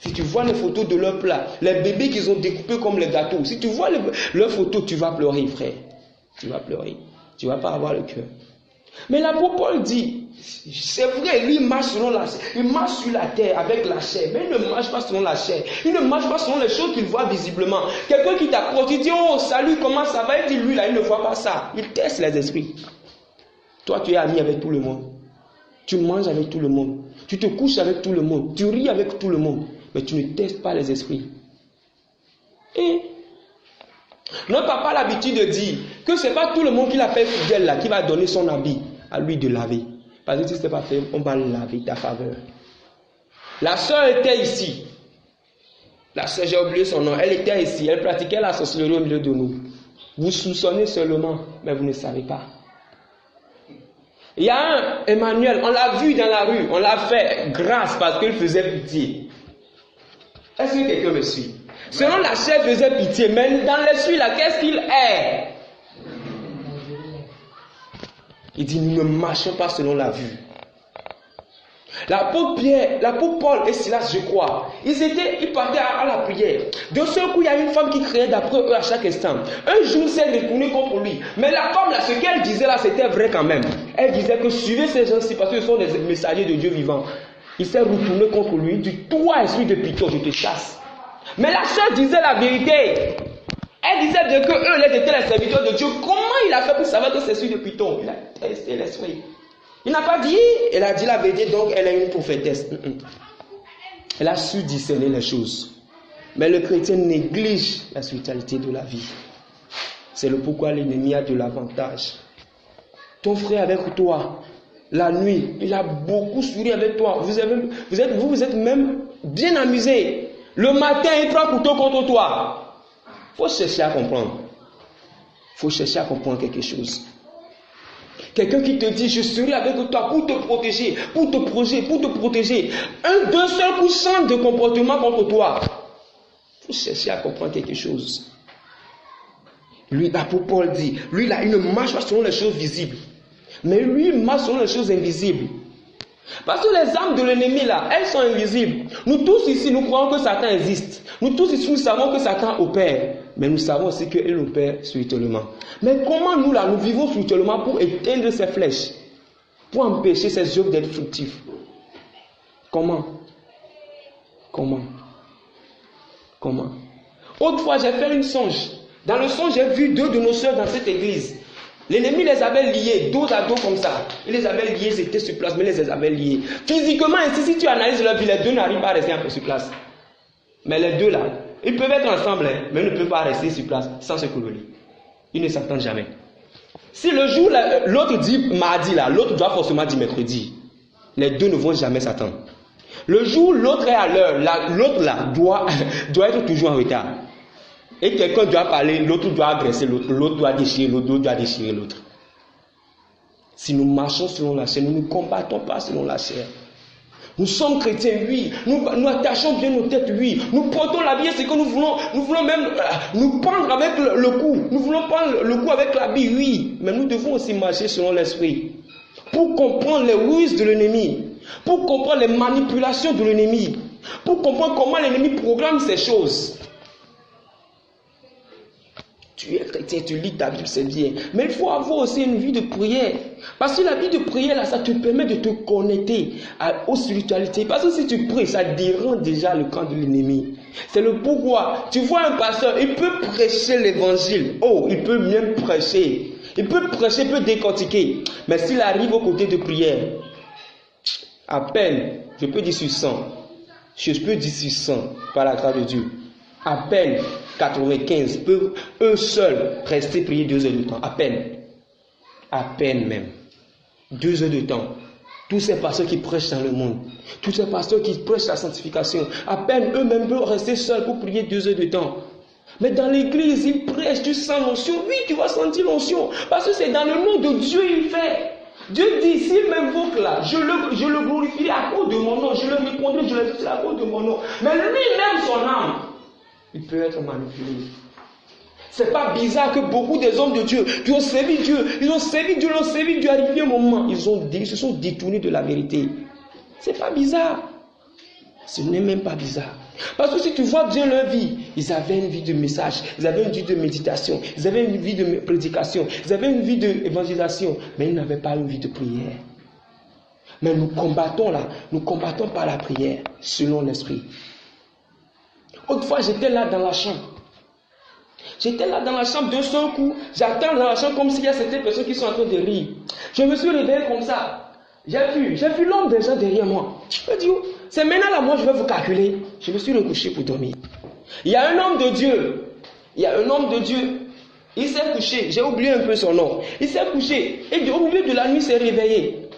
Si tu vois les photos de leurs plats, les bébés qu'ils ont découpés comme les gâteaux, si tu vois leurs photos, tu vas pleurer, frère. Tu vas pleurer. Tu ne vas pas avoir le cœur. Mais l'apôtre Paul dit, c'est vrai, lui marche selon la chair. Il marche sur la terre avec la chair. Mais il ne marche pas selon la chair. Il ne marche pas selon les choses qu'il voit visiblement. Quelqu'un qui t'approche, il dit, oh salut, comment ça va? Il dit, lui là, il ne voit pas ça. Il teste les esprits. Toi, tu es ami avec tout le monde. Tu manges avec tout le monde. Tu te couches avec tout le monde. Tu ris avec tout le monde. Mais tu ne testes pas les esprits. Et notre papa a l'habitude de dire que ce n'est pas tout le monde qui l'a fait fidèle là, qui va donner son habit à lui de laver. Parce que si ce n'est pas fait, on va laver ta faveur. La sœur était ici. La sœur, j'ai oublié son nom. Elle était ici. Elle pratiquait la sorcellerie au milieu de nous. Vous soupçonnez seulement, mais vous ne savez pas. Il y a un Emmanuel, on l'a vu dans la rue, on l'a fait grâce parce qu'il faisait pitié. Est-ce que quelqu'un me suit? Selon la chair, il faisait pitié, mais dans l'esprit, là, qu'est-ce qu'il est? Il dit, nous ne marchons pas selon la vue. L'apôtre Pierre, l'apôtre Paul et Silas, je crois, ils partaient à la prière. D'un seul coup, il y a une femme qui criait d'après eux à chaque instant. Un jour, s'est retournée contre lui. Mais la femme, là, ce qu'elle disait là, c'était vrai quand même. Elle disait que suivez ces gens-ci parce qu'ils sont des messagers de Dieu vivant. Il s'est retourné contre lui. Il dit, toi, esprit de Python, je te chasse. Mais la sœur disait la vérité. Elle disait bien que eux, ils étaient les serviteurs de Dieu. Comment il a fait pour savoir que c'est celui de Python? Il a testé l'esprit. Il n'a pas dit, elle a dit la vérité, donc elle est une prophétesse. Elle a su discerner les choses. Mais le chrétien néglige la spiritualité de la vie. C'est le pourquoi l'ennemi a de l'avantage. Ton frère avec toi, la nuit, il a beaucoup souri avec toi. Vous êtes même bien amusés. Le matin, il prend couteau contre toi. Il faut chercher à comprendre. Il faut chercher à comprendre quelque chose. Quelqu'un qui te dit, je serai avec toi pour te protéger, pour te protéger. D'un seul coup change de comportement contre toi. Il faut chercher à comprendre quelque chose. Lui, l'apôtre Paul dit, lui, là, il ne marche pas selon les choses visibles. Mais lui, il marche selon les choses invisibles. Parce que les armes de l'ennemi, là, elles sont invisibles. Nous tous ici, nous croyons que Satan existe. Nous tous ici, nous savons que Satan opère. Mais nous savons aussi qu'il opère spirituellement. Mais comment nous, là, nous vivons spirituellement pour éteindre ces flèches? Pour empêcher ces œuvres d'être fructifs? Comment? Autrefois, j'ai fait une songe. Dans le songe, j'ai vu 2 de nos soeurs dans cette église. L'ennemi les avait liés, dos à dos comme ça. Il les avait liés, ils étaient sur place, mais ils les avaient liés. Physiquement, ainsi, si tu analyses leur vie, les 2 n'arrivent pas à rester un peu sur place. Mais les 2 là, ils peuvent être ensemble, mais ils ne peuvent pas rester sur place sans se coller. Ils ne s'entendent jamais. Si le jour, l'autre dit mardi, là, l'autre doit forcément dire mercredi. Les 2 ne vont jamais s'attendre. Le jour, l'autre est à l'heure, l'autre là doit être toujours en retard. Et quelqu'un doit parler, l'autre doit agresser l'autre doit déchirer l'autre doit déchirer l'autre. Si nous marchons selon la chair, nous ne combattons pas selon la chair. Nous sommes chrétiens, oui. Nous attachons bien nos têtes, oui. Nous portons la vie, c'est que nous voulons même nous pendre avec le cou. Nous voulons prendre le cou avec l'habit, oui. Mais nous devons aussi marcher selon l'esprit. Pour comprendre les ruses de l'ennemi. Pour comprendre les manipulations de l'ennemi. Pour comprendre comment l'ennemi programme ces choses. Tu es chrétien, tu lis ta Bible, c'est bien. Mais il faut avoir aussi une vie de prière. Parce que la vie de prière, là, ça te permet de te connecter aux spiritualités. Parce que si tu pries, ça dérange déjà le camp de l'ennemi. C'est le pourquoi. Tu vois un pasteur, il peut prêcher l'évangile. Oh, il peut même prêcher. Il peut prêcher, il peut décortiquer. Mais s'il arrive aux côtés de prière, à peine, je peux dire sur 100. Je peux dire sur 100 par la grâce de Dieu. À peine 95 peuvent eux seuls rester prier 2 heures de temps. À peine même. 2 heures de temps. Tous ces pasteurs qui prêchent dans le monde, tous ces pasteurs qui prêchent la sanctification, à peine eux-mêmes peuvent rester seuls pour prier 2 heures de temps. Mais dans l'église, ils prêchent, tu sens l'onction. Oui, tu vas sentir l'onction. Parce que c'est dans le nom de Dieu il fait. Dieu dit, s'il m'invoque là, je le glorifierai à cause de mon nom. Je le répondrai, je le ferai à cause de mon nom. Mais lui-même, son âme, il peut être manipulé. C'est pas bizarre que beaucoup des hommes de Dieu qui ont servi Dieu, ils ont servi Dieu, arrivé un moment, ils se sont détournés de la vérité. C'est pas bizarre. Ce n'est même pas bizarre. Parce que si tu vois bien leur vie, ils avaient une vie de message, ils avaient une vie de méditation, ils avaient une vie de prédication, ils avaient une vie d'évangélisation, mais ils n'avaient pas une vie de prière. Mais nous combattons par la prière, selon l'esprit. Autrefois, j'étais là dans la chambre. D'un seul coup, j'attends dans la chambre comme s'il y a certaines personnes qui sont en train de rire. Je me suis réveillé comme ça. J'ai vu l'homme déjà derrière moi. Je me dis, c'est maintenant là, moi je vais vous calculer. Je me suis recouché pour dormir. Il y a un homme de Dieu. Il s'est couché. J'ai oublié un peu son nom. Il s'est couché. Et au milieu de la nuit, il s'est réveillé.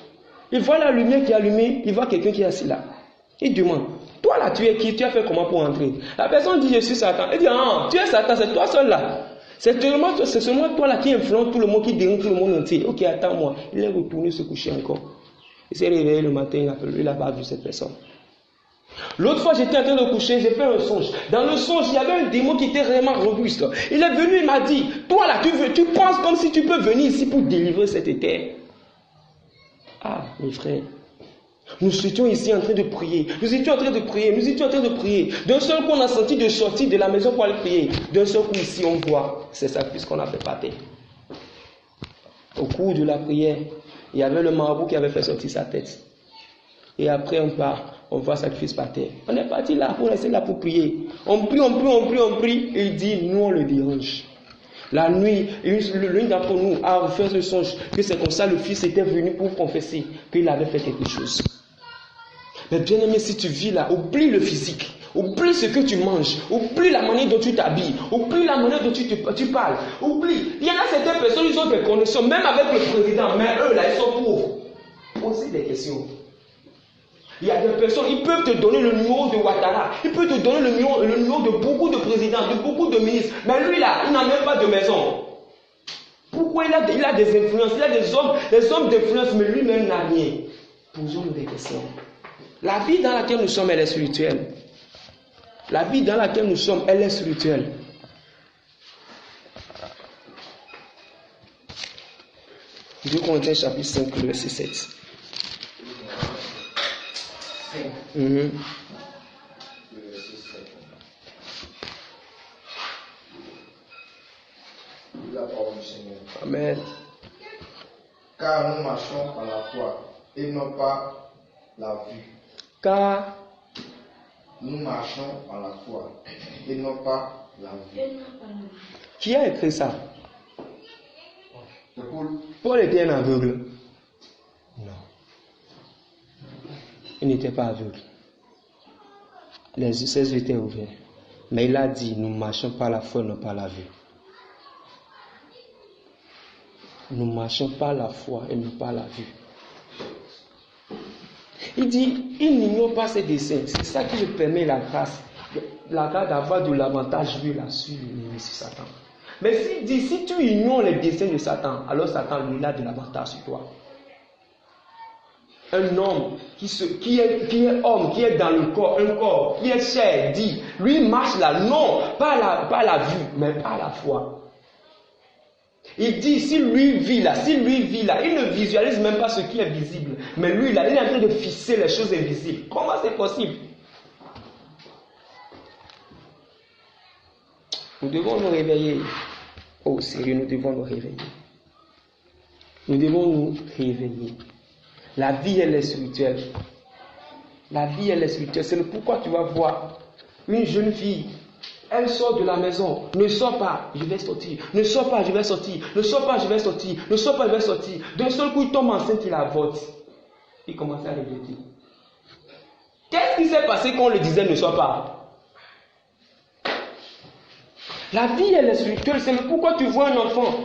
Il voit la lumière qui est allumée. Il voit quelqu'un qui est assis là. Il demande, toi là, tu es qui? Tu as fait comment pour entrer? La personne dit, je suis Satan. Il dit, ah, tu es Satan, c'est toi seul là. C'est seulement toi là qui influence tout le monde, qui dérange tout le monde entier. Ok, attends-moi. Il est retourné se coucher encore. Il s'est réveillé le matin, il n'a pas vu cette personne. L'autre fois, j'étais en train de coucher, j'ai fait un songe. Dans le songe, il y avait un démon qui était vraiment robuste. Il est venu, il m'a dit, toi là, tu penses comme si tu peux venir ici pour délivrer cette terre. Ah, mes frères. Nous étions ici en train de prier. Nous étions en train de prier. D'un seul coup, on a senti de sortir de la maison pour aller prier. D'un seul coup, ici, on voit ces sacrifices qu'on a fait par terre. Au cours de la prière, il y avait le marabout qui avait fait sortir sa tête. Et après, on voit sacrifice par terre. On est parti là pour rester là pour prier. On prie. Et il dit, nous, on le dérange. La nuit, l'une d'entre nous a fait ce songe que c'est comme ça le fils était venu pour confesser qu'il avait fait quelque chose. Mais bien aimé, si tu vis là, oublie le physique, Oublie ce que tu manges. Oublie la manière dont tu t'habilles. Oublie la manière dont tu parles. Oublie. Il y en a certaines personnes, ils ont des connexions, même avec le président, mais eux, là, ils sont pauvres. Posez des questions. Il y a des personnes, ils peuvent te donner le numéro de Ouattara. Ils peuvent te donner le numéro de beaucoup de présidents, de beaucoup de ministres. Mais lui, là, il n'a même pas de maison. Pourquoi il a des influences? Il a des hommes d'influence, mais lui-même n'a rien. Posons-nous des questions. La vie dans laquelle nous sommes, elle est spirituelle. La vie dans laquelle nous sommes, elle est spirituelle. Deux Corinthiens chapitre 5, verset 7. La parole du Seigneur. Amen. Car nous marchons par la foi et non pas la vue. Car nous marchons par la foi et non pas la vue. Qui a écrit ça? C'est Paul. Paul était un aveugle. Non. Il n'était pas aveugle. Ses yeux étaient ouverts. Mais il a dit, nous marchons par la foi, non pas la vue. Nous marchons par la foi et non pas la vue. Il dit, il n'ignore pas ses desseins. C'est ça qui lui permet la grâce d'avoir de l'avantage vu là sur Satan. Mais s'il dit, si tu ignores les desseins de Satan, alors Satan lui a de l'avantage sur toi. Un homme qui est homme, qui est dans le corps, un corps, qui est chair, dit, lui marche là, non, pas la vue, mais par la foi. Il dit, si lui vit là, il ne visualise même pas ce qui est visible. Mais lui là, il est en train de fixer les choses invisibles. Comment c'est possible? Nous devons nous réveiller. Oh sérieux, nous devons nous réveiller. Nous devons nous réveiller. La vie, elle est spirituelle. La vie, elle est spirituelle. C'est pourquoi tu vas voir une jeune fille. Elle sort de la maison. Ne sors pas, je vais sortir. Ne sors pas, je vais sortir. Ne sors pas, je vais sortir. Ne sors pas, je vais sortir. D'un seul coup, il tombe enceinte, il avorte. Il commence à regretter. Qu'est-ce qui s'est passé quand on le disait ne sors pas? La vie, elle est spirituelle. C'est pourquoi tu vois un enfant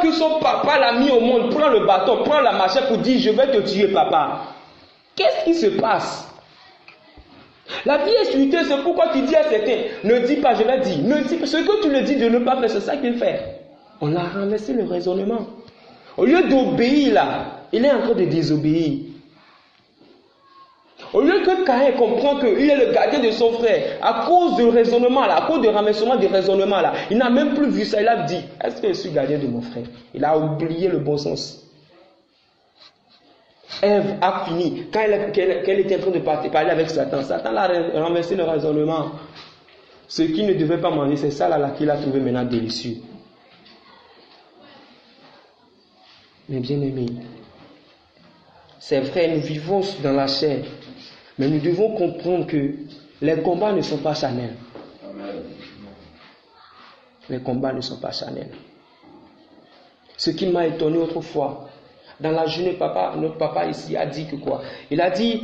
que son papa l'a mis au monde, prend le bâton, prend la machette pour dire je vais te tuer, papa. Qu'est-ce qui se passe? La vie est spirituelle, c'est pourquoi tu dis à certains, ne dis pas, je l'ai dit, ne dis pas, ce que tu le dis de ne pas faire, c'est ça qu'il fait. On a renversé le raisonnement. Au lieu d'obéir là, il est en train de désobéir. Au lieu que Caïn comprend qu'il est le gardien de son frère, à cause du raisonnement là, à cause du renversement du raisonnement là, il n'a même plus vu ça, il a dit, est-ce que je suis gardien de mon frère? Il a oublié le bon sens. Ève a fini, quand qu'elle était en train de parler avec Satan, Satan l'a renversé le raisonnement. Ce qu'il ne devait pas manger, c'est ça là qu'il a trouvé maintenant délicieux. Mais bien aimé, c'est vrai, nous vivons dans la chair, mais nous devons comprendre que les combats ne sont pas charnels. Les combats ne sont pas charnels. Ce qui m'a étonné autrefois, dans la journée, notre papa ici a dit que quoi? Il a dit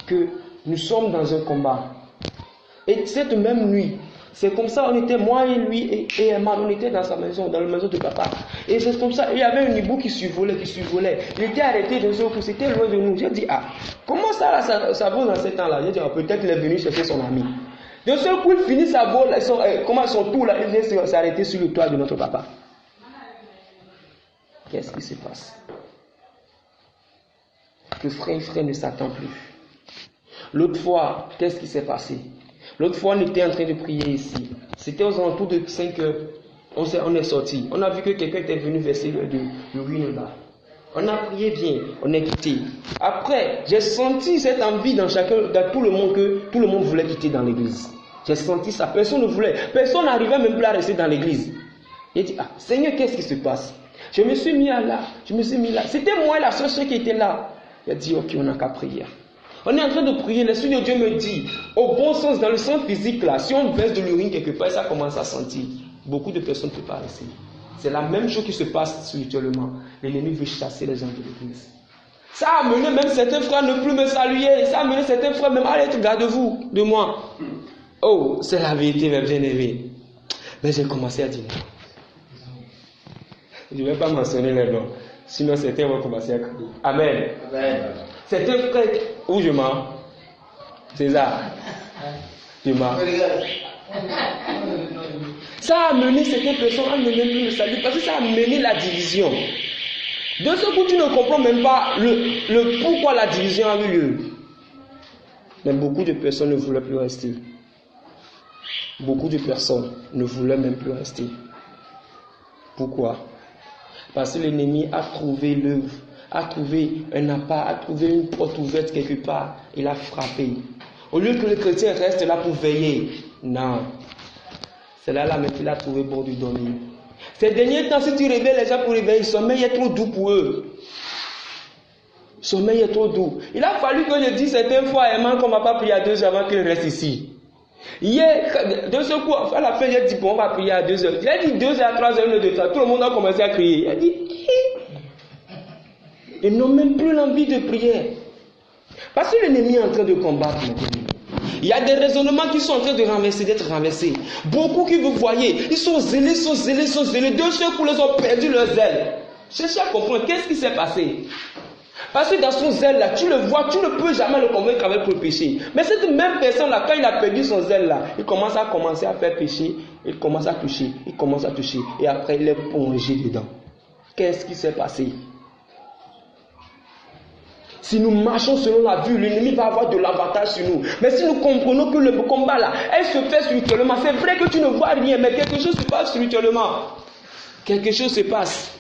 que nous sommes dans un combat. Et cette même nuit, c'est comme ça, on était, moi et lui et Emma, on était dans sa maison, dans la maison de papa. Et c'est comme ça, il y avait un hibou qui survolait. Il était arrêté de ce coup, c'était loin de nous. J'ai dit, comment ça ça vaut dans ce temps-là? J'ai dit, peut-être qu'il est venu chercher son ami. De ce coup, il finit sa vol, son tour là, il vient s'arrêter sur le toit de notre papa. Qu'est-ce qui se passe? Que frère ne s'attend plus. L'autre fois, qu'est-ce qui s'est passé? L'autre fois, on était en train de prier ici. C'était aux alentours de 5 heures. On est sorti. On a vu que quelqu'un était venu verser de l'urine là. On a prié bien. On est quitté. Après, j'ai senti cette envie dans tout le monde que tout le monde voulait quitter dans l'église. J'ai senti ça. Personne ne voulait. Personne n'arrivait même plus à rester dans l'église. J'ai dit, Seigneur, qu'est-ce qui se passe? Je me suis mis là. C'était moi la seule qui était là. J'ai dit, ok, on n'a qu'à prier. On est en train de prier, l'Esprit de Dieu me dit, au bon sens, dans le sens physique là, si on verse de l'urine quelque part, ça commence à sentir. Beaucoup de personnes ne peuvent pas rester. C'est la même chose qui se passe spirituellement. L'ennemi veut chasser les gens de l'église. Ça a amené même certains frères ne plus me saluer. Ça a amené certains frères même à être garde-vous de moi. Oh, c'est la vérité, mes bien-aimés. Mais j'ai commencé à dire non. Je ne vais pas mentionner les noms. Sinon, certains vont commencer à crier. Amen. Amen. Certains frères, où je mens? César. Je mens. Ça a amené certaines personnes à ne même plus le salut parce que ça a amené la division. De ce coup, tu ne comprends même pas le pourquoi la division a eu lieu. Mais beaucoup de personnes ne voulaient plus rester. Beaucoup de personnes ne voulaient même plus rester. Pourquoi? Parce que l'ennemi a trouvé l'œuvre, a trouvé un appât, a trouvé une porte ouverte quelque part. Il a frappé. Au lieu que le chrétien reste là pour veiller, non. C'est là même qu'il a trouvé bon de dormir. Ces derniers temps, si tu réveilles les gens pour réveiller, le sommeil est trop doux pour eux. Le sommeil est trop doux. Il a fallu que je dise certaines fois à Emma qu'on ne va pas prier à 2 heures avant qu'il reste ici. Hier, de ce coup, à la fin, j'ai dit bon, on va prier à 2 heures. J'ai dit 2 heures à 3 heures de temps. Tout le monde a commencé à crier. Il a dit ils n'ont même plus l'envie de prier. Parce que l'ennemi est en train de combattre maintenant. Il y a des raisonnements qui sont en train de renverser, d'être renversés. Beaucoup qui vous voyez, ils sont zélés. De ce coup, ils ont perdu leur zèle. Cherchez à comprendre qu'est-ce qui s'est passé. Parce que dans son zèle-là, tu le vois, tu ne peux jamais le convaincre avec le péché. Mais cette même personne-là, quand il a perdu son zèle-là, il commence à faire péché, il commence à toucher. Et après, il est plongé dedans. Qu'est-ce qui s'est passé? Si nous marchons selon la vue, l'ennemi va avoir de l'avantage sur nous. Mais si nous comprenons que le combat là, elle se fait spirituellement, c'est vrai que tu ne vois rien, mais quelque chose se passe spirituellement. Quelque chose se passe.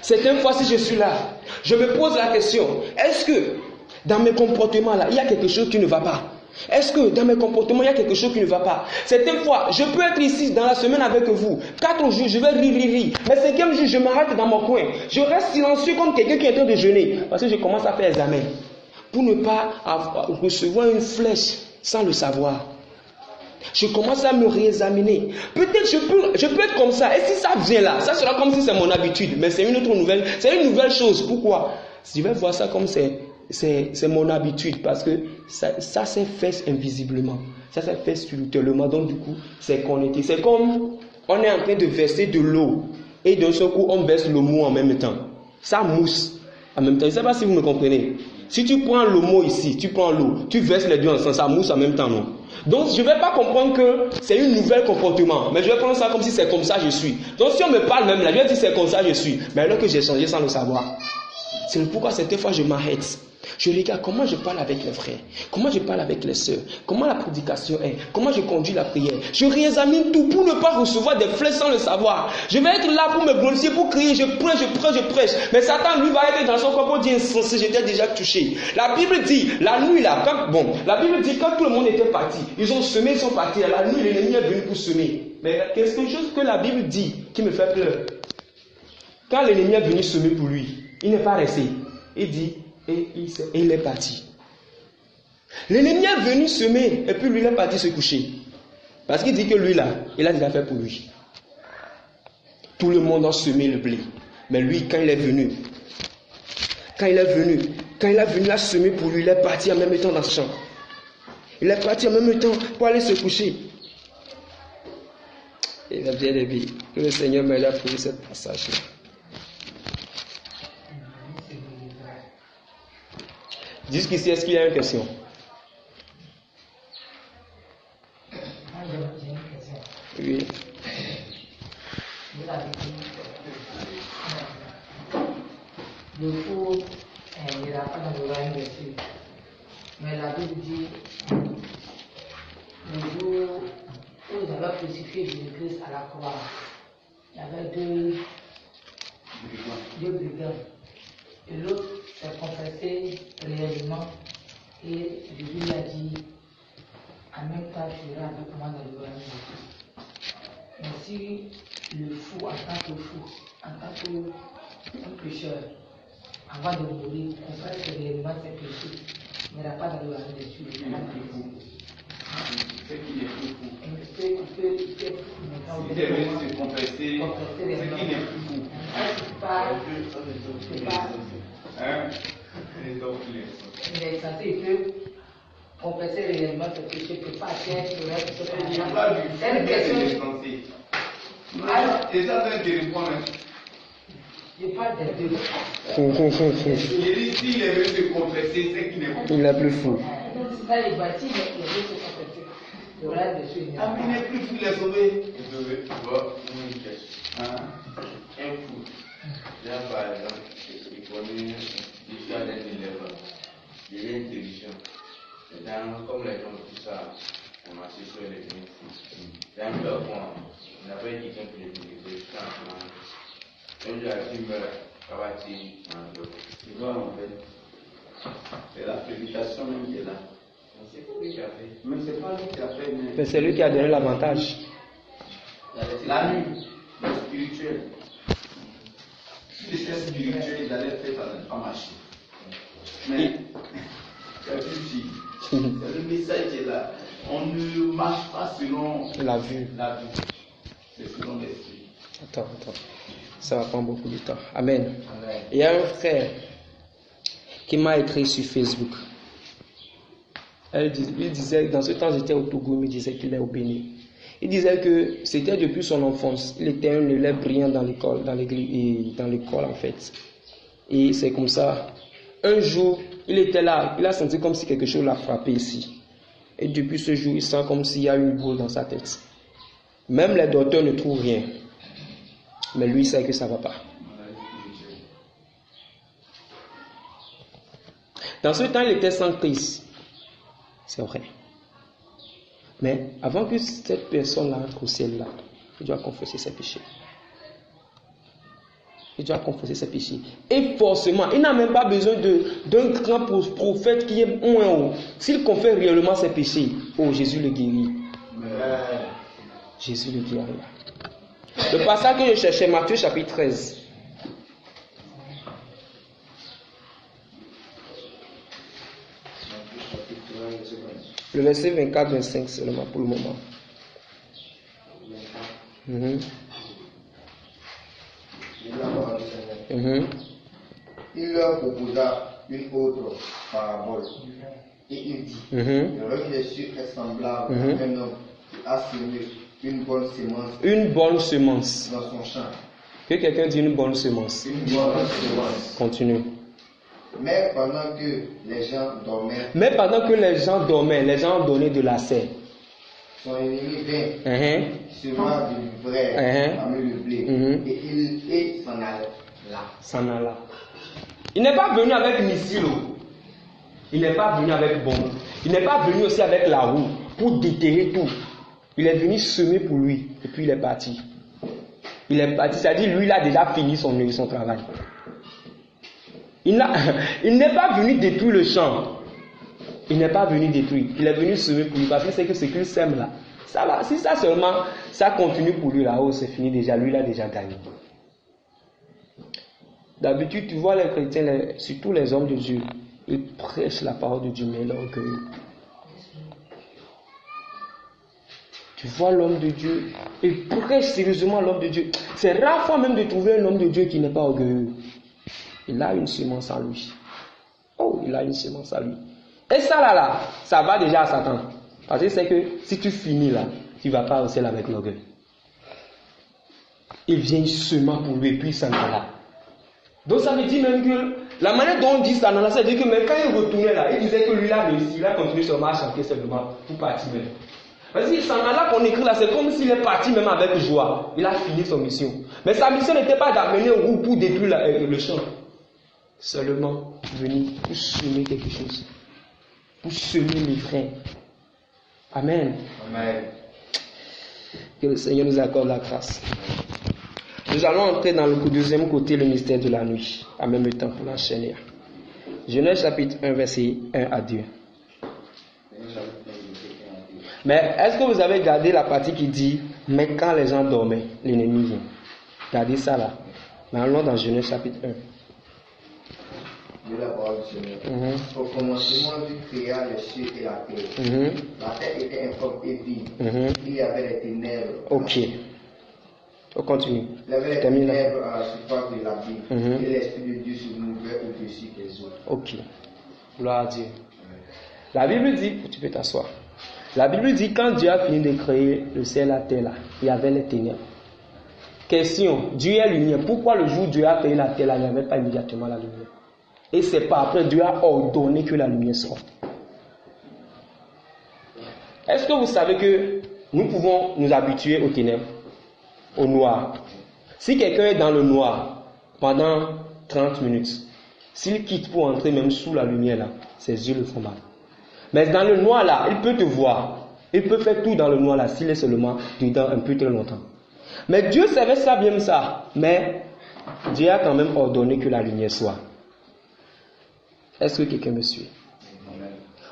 Certaines fois, si je suis là, je me pose la question, est-ce que dans mes comportements là, il y a quelque chose qui ne va pas? Est-ce que dans mes comportements, il y a quelque chose qui ne va pas? Certaines fois, je peux être ici dans la semaine avec vous. 4 jours, je vais rire. Mais 5e jour, je m'arrête dans mon coin. Je reste silencieux comme quelqu'un qui est en train de jeûner. Parce que je commence à faire examen. Pour ne pas recevoir une flèche sans le savoir. Je commence à me réexaminer. Peut-être je peux être comme ça. Et si ça vient là, ça sera comme si c'est mon habitude. Mais c'est une autre nouvelle. C'est une nouvelle chose. Pourquoi? Je vais voir ça comme c'est mon habitude. Parce que ça s'est fait invisiblement. Ça s'est fait spirituellement. Donc du coup, c'est connecté. C'est comme on est en train de verser de l'eau. Et d'un seul coup, on verse le mot en même temps. Ça mousse en même temps. Je ne sais pas si vous me comprenez. Si tu prends le mot ici, tu prends l'eau, tu verses les deux ensemble, ça mousse en même temps, non? Donc je ne vais pas comprendre que c'est un nouvel comportement, mais je vais prendre ça comme si c'est comme ça je suis. Donc si on me parle même là, je vais dire c'est comme ça je suis, mais alors que j'ai changé sans le savoir. C'est pourquoi cette fois je m'arrête. Je regarde comment je parle avec les frères, comment je parle avec les sœurs, comment la prédication est, comment je conduis la prière. Je réexamine tout pour ne pas recevoir des flèches sans le savoir. Je vais être là pour me glorifier, pour crier, je prêche. Mais Satan, lui, va être dans son corps pour dire insensé, j'étais déjà touché. La Bible dit, la nuit là, quand tout le monde était parti, ils ont semé, ils sont partis. La nuit, l'ennemi est venu pour semer. Mais quelque chose que la Bible dit qui me fait peur. Quand l'ennemi est venu semer pour lui, il n'est pas resté. Il dit, et il est parti. L'ennemi est venu semer et puis lui il est parti se coucher. Parce qu'il dit que lui là, il a déjà fait pour lui. Tout le monde a semé le blé. Mais lui, quand il est venu à semer pour lui, il est parti en même temps dans ce champ. Il est parti en même temps pour aller se coucher. Il a bien aimé. Que le Seigneur m'aide à trouver ce passage-là. Jusqu'ici, est-ce qu'il y a une question? Oui. Le fou n'ira pas dans le royaume des cieux. Mais la Bible dit, le jour où ils avaient crucifié Jésus-Christ à la croix, il y avait deux brigands. Et l'autre s'est confessé réellement et Jésus lui a dit, en même temps tu iras avec moi dans le royaume de Dieu. Mais si le fou, en tant qu'un pécheur, avant de mourir, confesse réellement ses péchés, il n'ira pas dans le royaume de Dieu. C'est qui est plus fou. Il peut si c'est vrai se confesser, c'est qui n'est plus fou. pas. Hein? Les autres, il est censé, il peut confesser réellement ses péchés, que pas être Il n'y a pas du c'est une question. Alors, les gens viennent te répondre. Je parle des deux. Il dit s'il est venu se confesser, c'est qu'il n'est pas. Il n'est plus fou. C'est ça les bâtis, il est venu se confesser. Le reste des choses, Ah, mais il n'est plus fou, il est sauvé. Tu vois, une question. Un fou. Là, par exemple, il connaît l'histoire d'un élève. Il est intelligent. Maintenant, comme les gens tout ça, on m'a marché sur les gens fous. Dans le fond, on n'a pas dit quelqu'un qui est venu. Un jour, il meurt, ça va être tu vois, en fait, c'est la prédication même qui est là. C'est pas lui qui a fait. Mais c'est pas lui qui a fait. Mais c'est lui qui a donné l'avantage. La nuit, le spirituel. Si les choses spirituelles, ils allaient faire, ça n'allait pas marcher. Mais, c'est petit. Le message est là. On ne marche pas selon la vue. C'est selon l'esprit. Attends. Ça va prendre beaucoup de temps. Amen. Il y a un frère qui m'a écrit sur Facebook. Il disait, dans ce temps j'étais au Togo, il me disait qu'il est au Bénin. Il disait que c'était depuis son enfance. Il était un élève brillant dans l'école, dans l'école en fait. Et c'est comme ça. Un jour, il était là, il a senti comme si quelque chose l'a frappé ici. Et depuis ce jour, il sent comme s'il y a une boule dans sa tête. Même les docteurs ne trouvent rien. Mais lui, il sait que ça ne va pas. Dans ce temps, il était sans Christ. C'est vrai. Mais avant que cette personne-là entre au ciel-là, il doit confesser ses péchés. Il doit confesser ses péchés. Et forcément, il n'a même pas besoin d'un grand prophète qui est un haut. S'il confesse réellement ses péchés, oh, Jésus le guérit. Jésus le guérit. Le passage que je cherchais, Matthieu chapitre 13. Le verset 24-25 seulement pour le moment. Il leur proposa une autre parabole. Et il dit, le royaume des cieux est semblable à un homme qui a semé une bonne semence. Une bonne semence. Dans son champ. Que quelqu'un dise une bonne semence. Une bonne semence. Continue. Mais pendant que les gens dormaient, les gens donnaient de la sève. Son ennemi vint, sema du vrai, parmi le blé, et il s'en alla. Il n'est pas venu avec missile. Il n'est pas venu avec bombe. Il n'est pas venu aussi avec la roue pour déterrer tout. Il est venu semer pour lui et puis il est parti. C'est-à-dire lui il a déjà fini son travail. Il n'est pas venu détruire le champ. Il n'est pas venu détruire. Il est venu semer pour lui parce que c'est que ce qu'il sème là. Ça va. Si ça seulement, ça continue pour lui là-haut, c'est fini déjà. Lui il a déjà gagné. D'habitude, tu vois les chrétiens, surtout les hommes de Dieu, ils prêchent la parole de Dieu, mais ils sont orgueilleux. Tu vois l'homme de Dieu, il prêche sérieusement l'homme de Dieu. C'est rare fois même de trouver un homme de Dieu qui n'est pas orgueilleux. Il a une semence en lui. Oh, il a une semence en lui. Et ça là, ça va déjà à Satan. Parce que c'est que si tu finis là, tu ne vas pas au ciel avec l'orgueil. Il vient seulement pour lui et puis il s'en va là. Donc ça veut dire même que la manière dont on dit ça, ça veut dire que même quand il retournait là, il disait que lui là réussi, il a continué seulement à chanter simplement pour partir même. Parce que s'en là qu'on écrit là, c'est comme s'il est parti même avec joie. Il a fini son mission. Mais sa mission n'était pas d'amener un roue pour détruire le champ. Seulement venir pour semer quelque chose. Pour semer les frères. Amen. Amen. Que le Seigneur nous accorde la grâce. Nous allons entrer dans le deuxième côté, le mystère de la nuit. En même temps pour l'enchaîner. Genèse chapitre 1, verset 1 à 2. Mais est-ce que vous avez gardé la partie qui dit « Mais quand les gens dormaient, l'ennemi vient » Gardez ça là. Mais allons dans Genèse chapitre 1. De la parole du Seigneur. Au commencement, Dieu créa les cieux et la terre. La terre était informe et vide. Il y avait les ténèbres. Ok. On continue. Il y avait les ténèbres à la surface de l'abîme. Et l'Esprit de Dieu se mouvait au-dessus des eaux. Ok. Gloire à Dieu. La Bible dit, tu peux t'asseoir. La Bible dit, quand Dieu a fini de créer le ciel et la terre, là, il y avait les ténèbres. Question, Dieu est lumière. Pourquoi le jour où Dieu a créé la terre, là, il n'y avait pas immédiatement la lumière? Et c'est pas après, Dieu a ordonné que la lumière sorte. Est-ce que vous savez que nous pouvons nous habituer aux ténèbres, au noir? Si quelqu'un est dans le noir pendant 30 minutes, s'il quitte pour entrer même sous la lumière, là, ses yeux le font mal. Mais dans le noir, là, il peut te voir. Il peut faire tout dans le noir, là, s'il est seulement dedans un peu très longtemps. Mais Dieu savait ça bien ça. Mais Dieu a quand même ordonné que la lumière soit. Est-ce que quelqu'un me suit?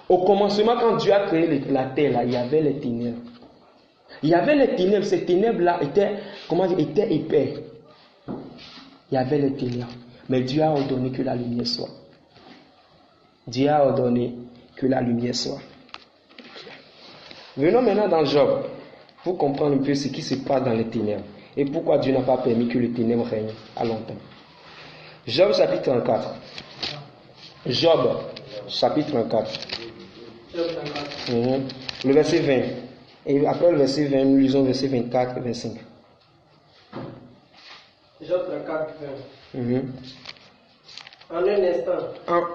Au commencement, quand Dieu a créé la terre, là, il y avait les ténèbres. Il y avait les ténèbres. Ces ténèbres-là étaient épais. Il y avait les ténèbres. Mais Dieu a ordonné que la lumière soit. Dieu a ordonné que la lumière soit. Venons maintenant dans Job pour comprendre un peu ce qui se passe dans les ténèbres et pourquoi Dieu n'a pas permis que les ténèbres règnent à longtemps. Job chapitre 34. Job chapitre 34. Le verset 20. Et après le verset 20, nous lisons le verset 24 et 25. Job 34, 20. En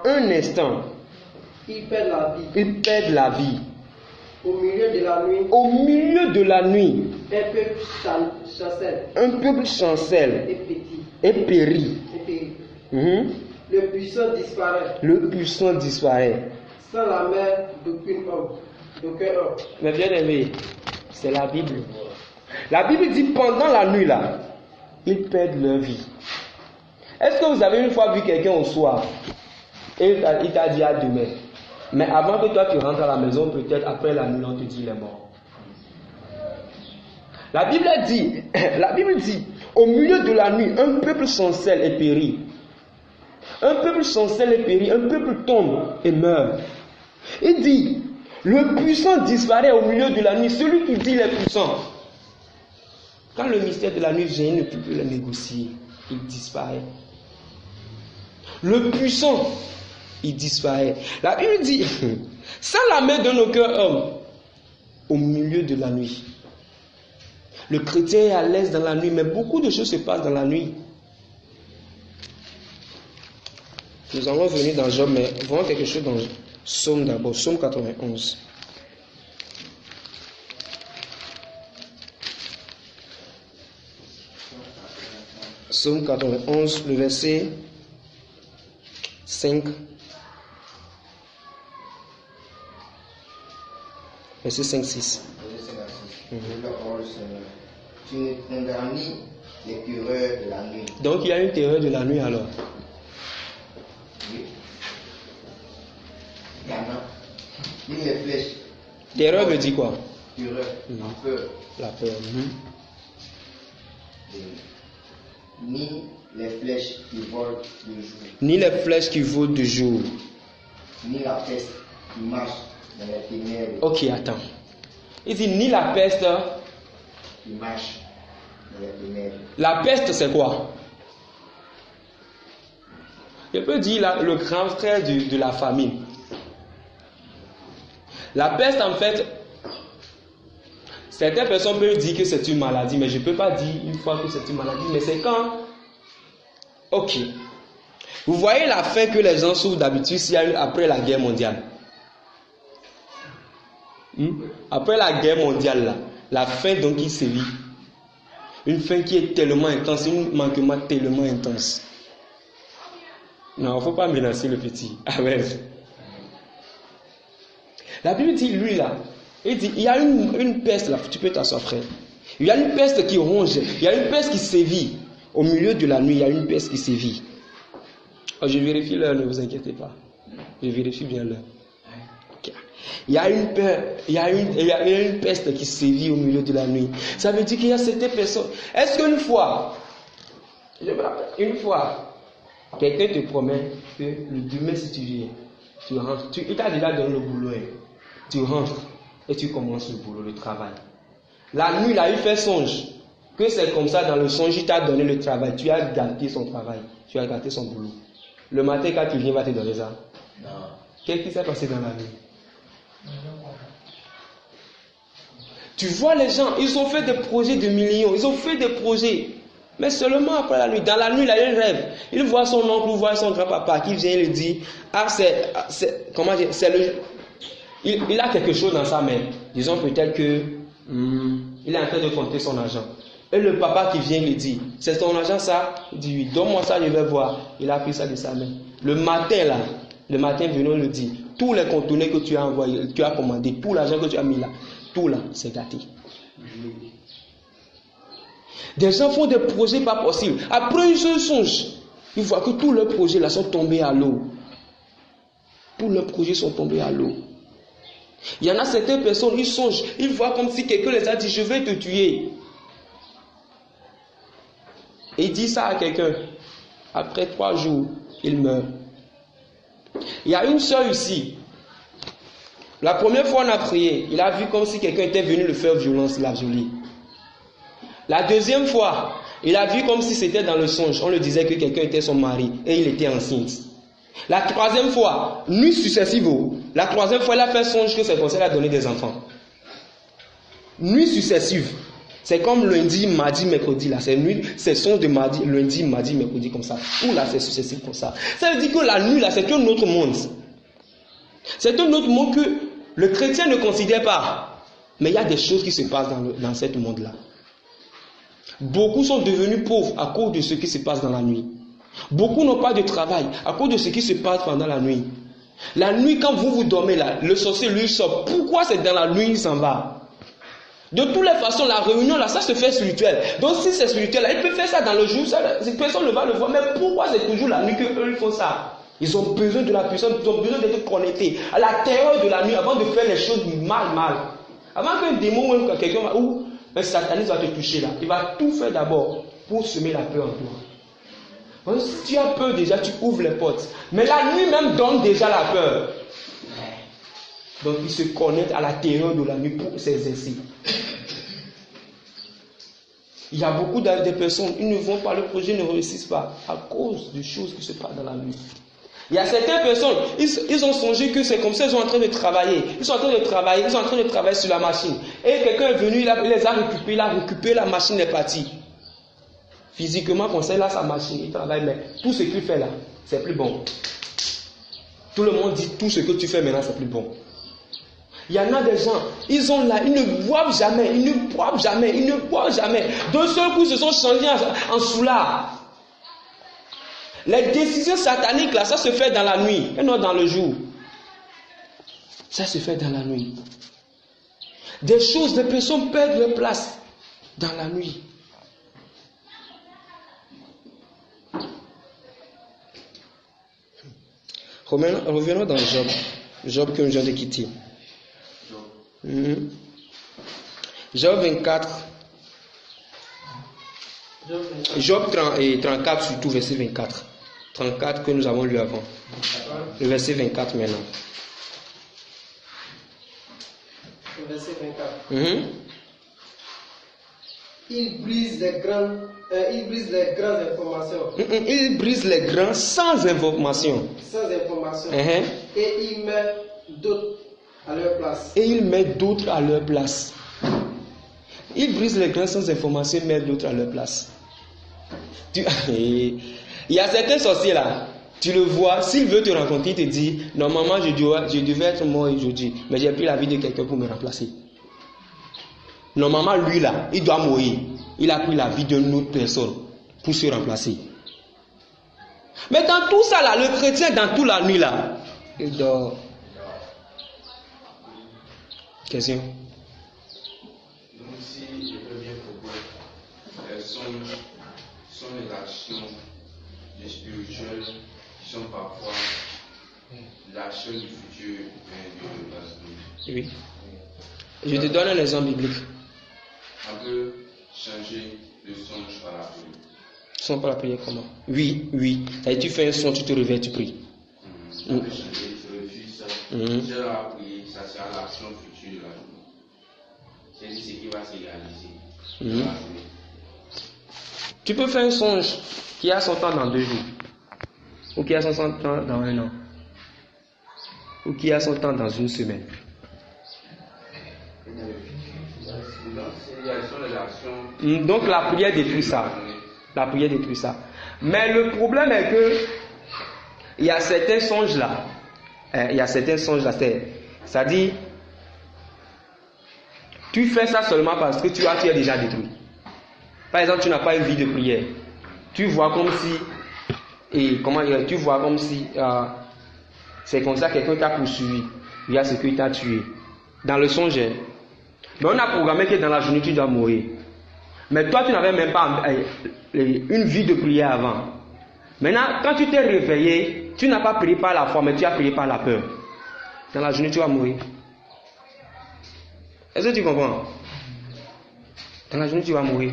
un instant, ils perdent la vie. Au milieu de la nuit, un peuple chancelle et périt. Le puissant disparaît. Sans la main d'aucun homme. Mais bien aimé, c'est la Bible. La Bible dit pendant la nuit là, ils perdent leur vie. Est-ce que vous avez une fois vu quelqu'un au soir et il t'a dit à demain? Mais avant que toi tu rentres à la maison, peut-être après la nuit, on te dit il est mort. La Bible dit, au milieu de la nuit, un peuple chancelle et périt. Un peuple chancelle et périt, un peuple tombe et meurt. Il dit, le puissant disparaît au milieu de la nuit. Celui qui dit il est puissant. Quand le mystère de la nuit vient, il ne peut plus le négocier. Il disparaît. Le puissant, il disparaît. La Bible dit, sans la main d'un aucun homme, au milieu de la nuit. Le chrétien est à l'aise dans la nuit, mais beaucoup de choses se passent dans la nuit. Nous allons venir dans Job, mais voyons quelque chose dans Psaume d'abord, Psaume 91. Psaume 91, le verset 5. Verset 5-6. Tu ne craindras ni les terreurs de la nuit. Donc il y a une terreur de la nuit alors. Oui. Il y en a. Ni les flèches. Terreur veut dire quoi? Terreur, la peur. La peur. Ni les flèches qui volent de jour. Ni les flèches qui volent de jour. Ni la peste qui marche dans les ténèbres. Ok, attends. Il dit ni la peste qui marche dans les ténèbres. La peste c'est quoi? Je peux dire le grand frère de la famine. La peste en fait, certaines personnes peuvent dire que c'est une maladie, mais je ne peux pas dire une fois que c'est une maladie, mais c'est quand... Ok. Vous voyez la faim que les gens souffrent d'habitude après la guerre mondiale. Après la guerre mondiale, là, la faim donc qui sévit. Une faim qui est tellement intense, un manquement tellement intense. Non, il ne faut pas menacer le petit. Amen. La Bible dit, lui là, il dit, il y a une peste là, tu peux t'asseoir frère. Il y a une peste qui ronge, il y a une peste qui sévit. Au milieu de la nuit, il y a une peste qui sévit. Oh, je vérifie l'heure, ne vous inquiétez pas. Je vérifie bien l'heure. Okay. Il y a une peste qui sévit au milieu de la nuit. Ça veut dire qu'il y a certaines personnes. Est-ce qu'une fois, quelqu'un te promet que le demain si tu viens, tu rentres, il t'a déjà donné le boulot, tu rentres et tu commences le boulot, le travail. La nuit là, il fait songe que c'est comme ça dans le songe, il t'a donné le travail, tu as gâté son travail, tu as gâté son boulot. Le matin quand tu viens, il va te donner ça. Non. Qu'est-ce qui s'est passé dans la nuit? Tu vois les gens, ils ont fait des projets de millions, ils ont fait des projets. Mais seulement après la nuit. Dans la nuit, il a eu un rêve. Il voit son oncle ou voit son grand-papa qui vient et lui dit, ah, comment dire, il a quelque chose dans sa main. Disons peut-être que il est en train de compter son argent. Et le papa qui vient lui dit, c'est ton argent ça? Il dit oui, donne-moi ça, je vais voir. Il a pris ça de sa main. Le matin venons le dit, tous les conteneurs que tu as envoyés, tu as commandé, tout l'argent que tu as mis là, tout là, c'est gâté. Des gens font des projets pas possibles. Après ils se songent, ils voient que tous leurs projets là sont tombés à l'eau. Tous leurs projets sont tombés à l'eau. Il y en a certaines personnes, ils songent, ils voient comme si quelqu'un les a dit, je vais te tuer. Et il dit ça à quelqu'un. Après 3 jours, il meurt. Il y a une soeur ici. La première fois on a prié, il a vu comme si quelqu'un était venu le faire violence, il a violé. La deuxième fois, il a vu comme si c'était dans le songe. On lui disait que quelqu'un était son mari et il était enceinte. La troisième fois, nuit successive, la troisième fois, il a fait songe que c'est comme ça qu'il a donné des enfants. Nuit successive. C'est comme lundi, mardi, mercredi. Là, c'est songe de mardi, lundi, mardi, mercredi, comme ça. Ou là, c'est successif comme ça. Ça veut dire que la nuit, là, c'est un autre monde. C'est un autre monde que le chrétien ne considère pas. Mais il y a des choses qui se passent dans ce monde-là. Beaucoup sont devenus pauvres à cause de ce qui se passe dans la nuit. Beaucoup n'ont pas de travail à cause de ce qui se passe pendant la nuit. La nuit, quand vous dormez là, le sorcier lui sort. Pourquoi c'est dans la nuit il s'en va? De toutes les façons, la réunion là, ça se fait spirituel. Donc si c'est spirituel, là, il peut faire ça dans le jour, personne ne va le voir. Mais pourquoi c'est toujours la nuit qu'eux ils font ça? Ils ont besoin de la puissance, ils ont besoin d'être connectés à la terreur de la nuit avant de faire les choses mal. Avant qu'un démon ou quelqu'un ou un sataniste va te toucher là, il va tout faire d'abord pour semer la peur en toi. Donc, si tu as peur déjà, tu ouvres les portes. Mais la nuit même donne déjà la peur. Donc il se connecte à la terreur de la nuit pour s'exercer. Il y a beaucoup de personnes, ils ne vont pas, le projet ne réussissent pas à cause de choses qui se passent dans la nuit. Il y a certaines personnes, ils ont songé que c'est comme ça, ils sont en train de travailler. Ils sont en train de travailler sur la machine. Et quelqu'un est venu, il les a récupérés, la machine est partie. Physiquement, comme ça, là, sa machine, il travaille, mais tout ce qu'il fait là, c'est plus bon. Tout le monde dit, tout ce que tu fais maintenant, c'est plus bon. Il y en a des gens, ils sont là, ils ne boivent jamais. D'un seul coup, ils se sont changés en soulards. Les décisions sataniques, là, ça se fait dans la nuit et non dans le jour. Ça se fait dans la nuit. Des personnes perdent leur place dans la nuit. Revenons dans Job. Job que nous viens de quitter. Job 24. Job 34, surtout verset 24. 34 que nous avons lu avant. Le verset 24 maintenant. Le verset 24. Il brise les grandes informations. Il brise les grands sans information. Et il met d'autres à leur place. Il brise les grands sans information et met d'autres à leur place. Il y a certains sorciers là, tu le vois, s'il veut te rencontrer, il te dit, normalement je devais être mort aujourd'hui, mais j'ai pris la vie de quelqu'un pour me remplacer. Normalement lui là, il doit mourir. Il a pris la vie d'une autre personne pour se remplacer. Mais dans tout ça là, le chrétien dans toute la nuit là, il dort. Question? Donc si je peux bien comprendre, elles sont les actions spirituelles qui sont parfois l'action du futur de la vie. Oui. Je te donne un exemple biblique. On peut changer le songe par la prière. Songe par la prière comment? Oui. Et tu fais un son, tu te réveilles, tu pries. On peut changer, tu refuses ça. Si on va prier, ça sera l'action future de la journée. C'est ce qui va se réaliser. Tu peux faire un songe qui a son temps dans 2 jours. Ou qui a son temps dans 1 an. ou qui a son temps dans une semaine. Donc la prière détruit ça. La prière détruit ça. Mais le problème est que il y a certains songes là. C'est-à-dire, tu fais ça seulement parce que tu es déjà détruit. Par exemple, tu n'as pas une vie de prière. Tu vois comme si, c'est comme ça que quelqu'un t'a poursuivi. Il y a ce qu'il t'a tué. Dans le songe, mais on a programmé que dans la journée tu dois mourir. Mais toi, tu n'avais même pas une vie de prière avant. Maintenant, quand tu t'es réveillé, tu n'as pas prié par la foi, mais tu as prié par la peur. Dans la journée, tu vas mourir. Est-ce que tu comprends? Dans la journée, tu vas mourir.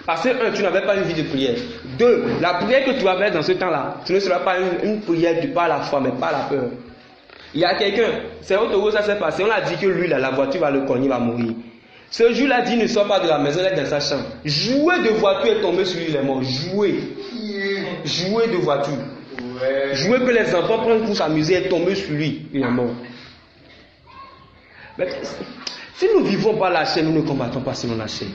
Parce que, 1, tu n'avais pas une vie de prière. 2, la prière que tu vas faire dans ce temps-là, ce ne sera pas une prière par la foi, mais par la peur. Il y a quelqu'un, c'est autre chose, ça s'est passé. On a dit que lui, là, la voiture va le cogner, il va mourir. Ce jour-là, dit ne sort pas de la maison, il est dans sa chambre. Jouer de voiture est tombé sur lui, il est mort. Jouer de voiture. Ouais. Jouer que les enfants prennent pour s'amuser est tombé sur lui, il est mort. Mais si nous vivons par la chair, nous ne combattons pas selon la chair.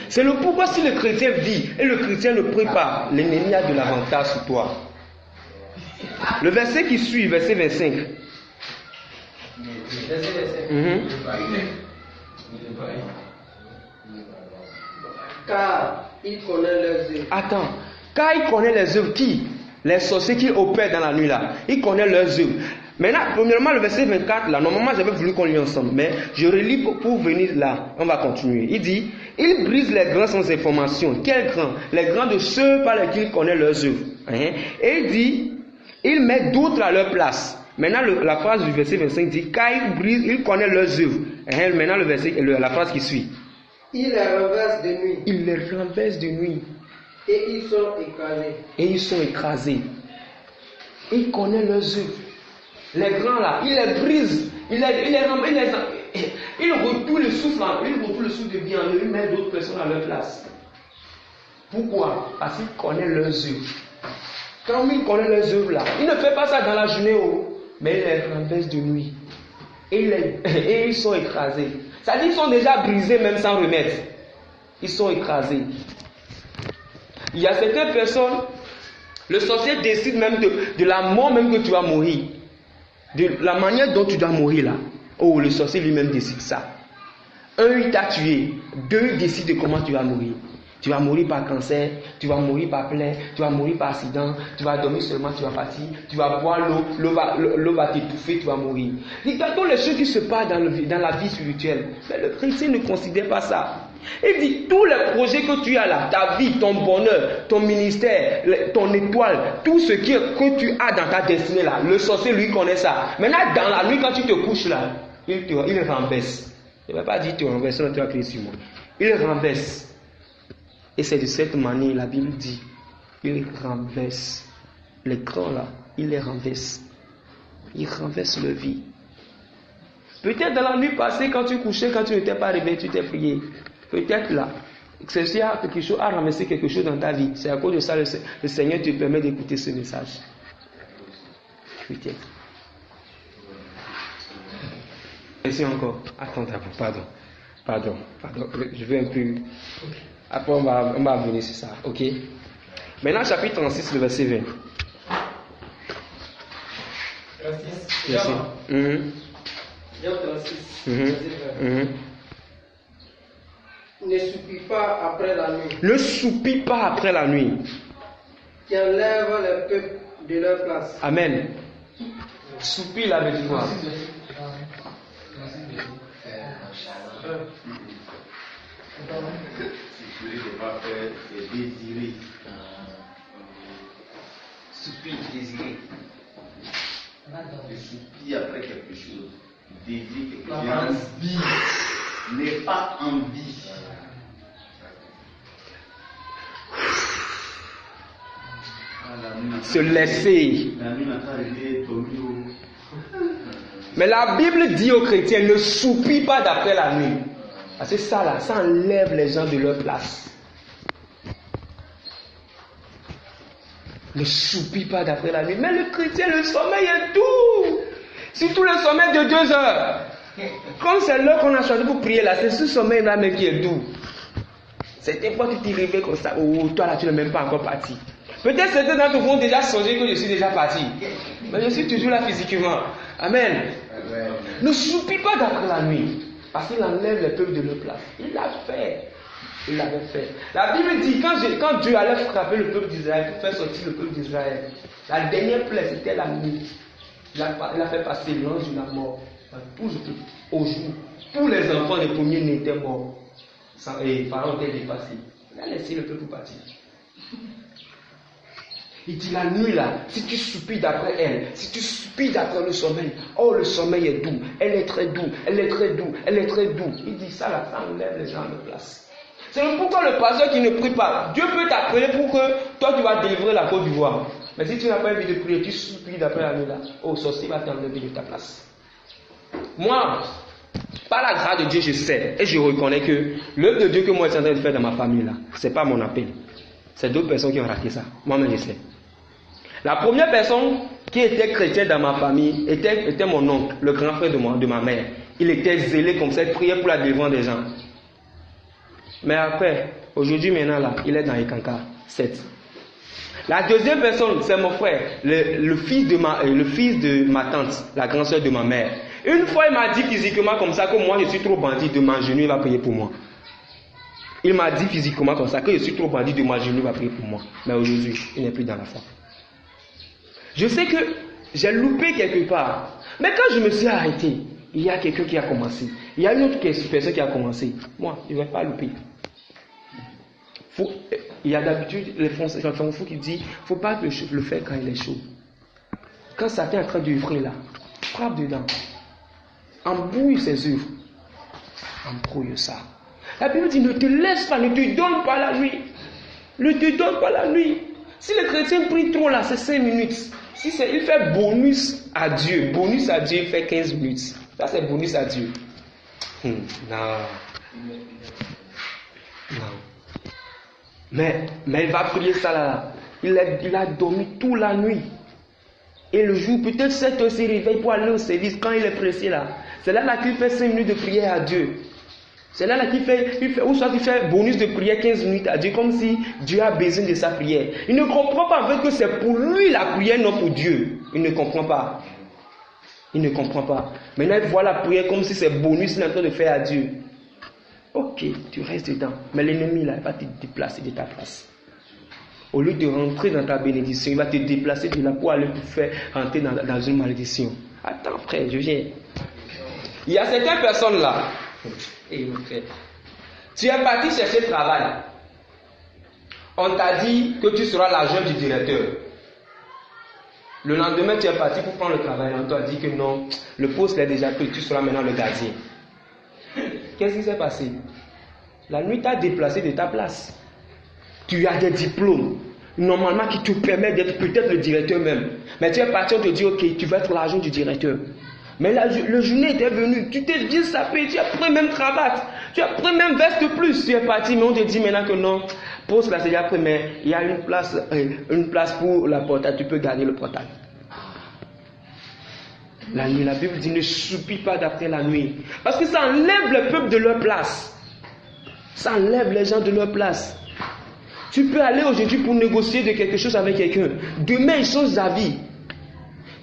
C'est le pourquoi si le chrétien vit et le chrétien ne prie pas, l'ennemi a de l'avantage sur toi. Le verset qui suit, verset 25. Car il connaît leurs œuvres. Attends, car il connaît les œuvres qui? Les sorciers qui opèrent dans la nuit là. Il connaît leurs œuvres. Maintenant, premièrement, le verset 24 là, normalement j'avais voulu qu'on lit ensemble, mais je relis pour venir là. On va continuer. Il dit, il brise les grands sans information. Quels grands? Les grands de ceux par lesquels il connaît leurs œuvres. Et il dit, il met d'autres à leur place. Maintenant, la phrase du verset 25 dit, car il brise, il connaît leurs œuvres. Maintenant, la phrase qui suit. Il les renverse de nuit. Il les renverse de nuit. Et ils sont écrasés. Et ils sont écrasés. Il connaît leurs œuvres. Les grands là, il les brise. Il retourne le souffle, de bien en eux, il met d'autres personnes à leur place. Pourquoi? Parce qu'il connaît leurs œuvres. Quand il connaît leurs œuvres là, il ne fait pas ça dans la journée, mais il les renverse de nuit. Et ils sont écrasés. C'est-à-dire qu'ils sont déjà brisés même sans remettre. Ils sont écrasés. Il y a certaines personnes, le sorcier décide même de la mort même que tu vas mourir. De la manière dont tu dois mourir là. Oh, le sorcier lui-même décide ça. 1, il t'a tué. 2, il décide de comment tu vas mourir. Tu vas mourir par cancer, tu vas mourir par plaie, tu vas mourir par accident, tu vas dormir seulement, tu vas partir, tu vas boire l'eau va t'étouffer, tu vas mourir. Regardons les choses qui se passent dans la vie spirituelle. Mais le chrétien ne considère pas ça. Il dit, tous les projets que tu as là, ta vie, ton bonheur, ton ministère, ton étoile, tout ce que tu as dans ta destinée là, le sorcier lui connaît ça. Maintenant, dans la nuit, quand tu te couches là, il renverse. Il ne va pas dire tu renverses, sinon tu vas crier sur moi. Il renverse. Et c'est de cette manière, la Bible dit, il renverse. Les grands là, il les renverse. Il renverse leur vie. Peut-être dans la nuit passée, quand tu couchais, quand tu n'étais pas réveillé, tu t'es prié. Peut-être là, ceci a renversé quelque chose dans ta vie. C'est à cause de ça le Seigneur te permet d'écouter ce message. Peut-être. Ici encore. Attends, pardon. Je vais un peu. Après, on va venir sur ça. Ok? Maintenant, chapitre 36, le verset 20. 36. Merci. Jean 36, verset 20. Ne soupis pas après la nuit. Ne soupis pas après la nuit. Qui enlève les peuples de leur place. Amen. Soupir là veut dire quoi? Soupir, désirer. Soupir après quelque chose. Désir quelque chose. Envie. N'est pas envie. Se laisser. Mais la Bible dit aux chrétiens, ne soupis pas d'après la nuit. Parce que ça là, ça enlève les gens de leur place. Ne soupis pas d'après la nuit. Mais le chrétien, le sommeil est doux. Surtout le sommeil de 2 heures. Comme c'est l'heure qu'on a choisi pour prier là, c'est ce sommeil-là même qui est doux. Certaines fois tu t'y réveilles comme ça, oh, toi là tu n'es même pas encore parti. Peut-être certains d'entre vous ont déjà songé que je suis déjà parti. Mais je suis toujours là physiquement. Amen. Ne soupis pas d'après la nuit. Parce qu'il enlève les peuples de leur place. Il l'a fait. Il l'avait fait. La Bible dit, quand Dieu allait frapper le peuple d'Israël, pour faire sortir le peuple d'Israël, la dernière plaie, c'était la nuit. Il a fait passer l'ange de la mort au jour. Tous les enfants des premiers-nés étaient morts. Et Pharaon était dépassé. Il a laissé le peuple partir. Il dit la nuit là, si tu soupires d'après elle, si tu soupires d'après le sommeil, oh le sommeil est doux, elle est très doux, elle est très doux, elle est très doux. Il dit ça là, ça enlève les gens de place. C'est pourquoi le pasteur qui ne prie pas, Dieu peut t'appeler pour que toi tu vas délivrer la Côte d'Ivoire. Mais si tu n'as pas envie de prier, tu soupires d'après la nuit là, oh sorcier va t'enlever de ta place. Moi, par la grâce de Dieu, je sais et je reconnais que l'œuvre de Dieu que moi je suis en train de faire dans ma famille là, c'est pas mon appel. C'est d'autres personnes qui ont raté ça. Moi-même je sais. La première personne qui était chrétienne dans ma famille était mon oncle, le grand frère de ma mère. Il était zélé comme ça, il priait pour la délivrance des gens. Mais après, aujourd'hui maintenant là, il est dans les cancans, 7. La deuxième personne, c'est mon frère, le fils de ma tante, la grande soeur de ma mère. Une fois, il m'a dit physiquement comme ça que moi je suis trop bandit de m'agenouiller, il va prier pour moi. Il m'a dit physiquement comme ça que je suis trop bandit de m'agenouiller, il va prier pour moi. Mais aujourd'hui, il n'est plus dans la foi. Je sais que j'ai loupé quelque part. Mais quand je me suis arrêté, il y a quelqu'un qui a commencé. Il y a une autre personne qui a commencé. Moi, je ne vais pas louper. Il y a d'habitude les Français qui disent il ne faut pas le faire quand il est chaud. Quand Satan est en train d'œuvrer là, frappe dedans. Embouille ses œuvres. Embrouille ça. La Bible dit ne te laisse pas, ne te donne pas la nuit. Ne te donne pas la nuit. Si le chrétien prie trop là, c'est 5 minutes. Si il fait bonus à Dieu, il fait 15 minutes. Ça c'est bonus à Dieu. Non. Mais il va prier ça là. Il a dormi toute la nuit. Et le jour, peut-être 7 heures, il se réveille pour aller au service quand il est pressé là. C'est là qu'il fait 5 minutes de prière à Dieu. C'est là qu'il fait, ou soit il fait bonus de prière 15 minutes à Dieu, comme si Dieu a besoin de sa prière. Il ne comprend pas en fait que c'est pour lui la prière, non pour Dieu. Il ne comprend pas. Il ne comprend pas. Maintenant, il voit la prière comme si c'est bonus qu'il est en train de faire à Dieu. Ok, tu restes dedans. Mais l'ennemi là, il va te déplacer de ta place. Au lieu de rentrer dans ta bénédiction, il va te déplacer de là pour aller te faire rentrer dans une malédiction. Attends frère, je viens. Il y a certaines personnes là. Et mon frère, tu es parti chercher le travail. On t'a dit que tu seras l'agent du directeur. Le lendemain, tu es parti pour prendre le travail. On t'a dit que non, le poste est déjà pris, tu seras maintenant le gardien. Qu'est-ce qui s'est passé? La nuit t'a déplacé de ta place. Tu as des diplômes, normalement qui te permettent d'être peut-être le directeur même. Mais tu es parti, on te dit, ok, tu vas être l'agent du directeur. Mais le journée était venu, tu t'es bien sapé, tu as pris même cravate, tu as pris même veste plus, tu es parti, mais on te dit maintenant que non, poste là c'est déjà pris, mais il y a une place pour la portail, tu peux garder le portail. La nuit, la Bible dit ne soupire pas d'après la nuit, parce que ça enlève le peuple de leur place, ça enlève les gens de leur place. Tu peux aller aujourd'hui pour négocier de quelque chose avec quelqu'un, demain ils changent d'avis.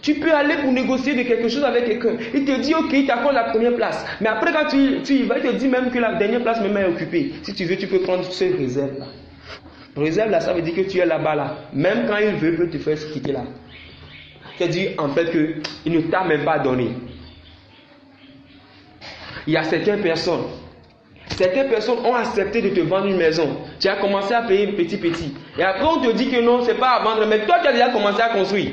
Tu peux aller pour négocier de quelque chose avec quelqu'un. Il te dit, ok, il t'accorde la première place. Mais après, quand tu y vas, il te dit même que la dernière place même est occupée. Si tu veux, tu peux prendre ce réserve là. Réserve là, ça veut dire que tu es là-bas là. Même quand il veut, il peut te faire quitter là. C'est-à-dire, en fait, qu'il ne t'a même pas donné. Il y a certaines personnes ont accepté de te vendre une maison. Tu as commencé à payer petit. Et après, on te dit que non, c'est pas à vendre. Mais toi, tu as déjà commencé à construire.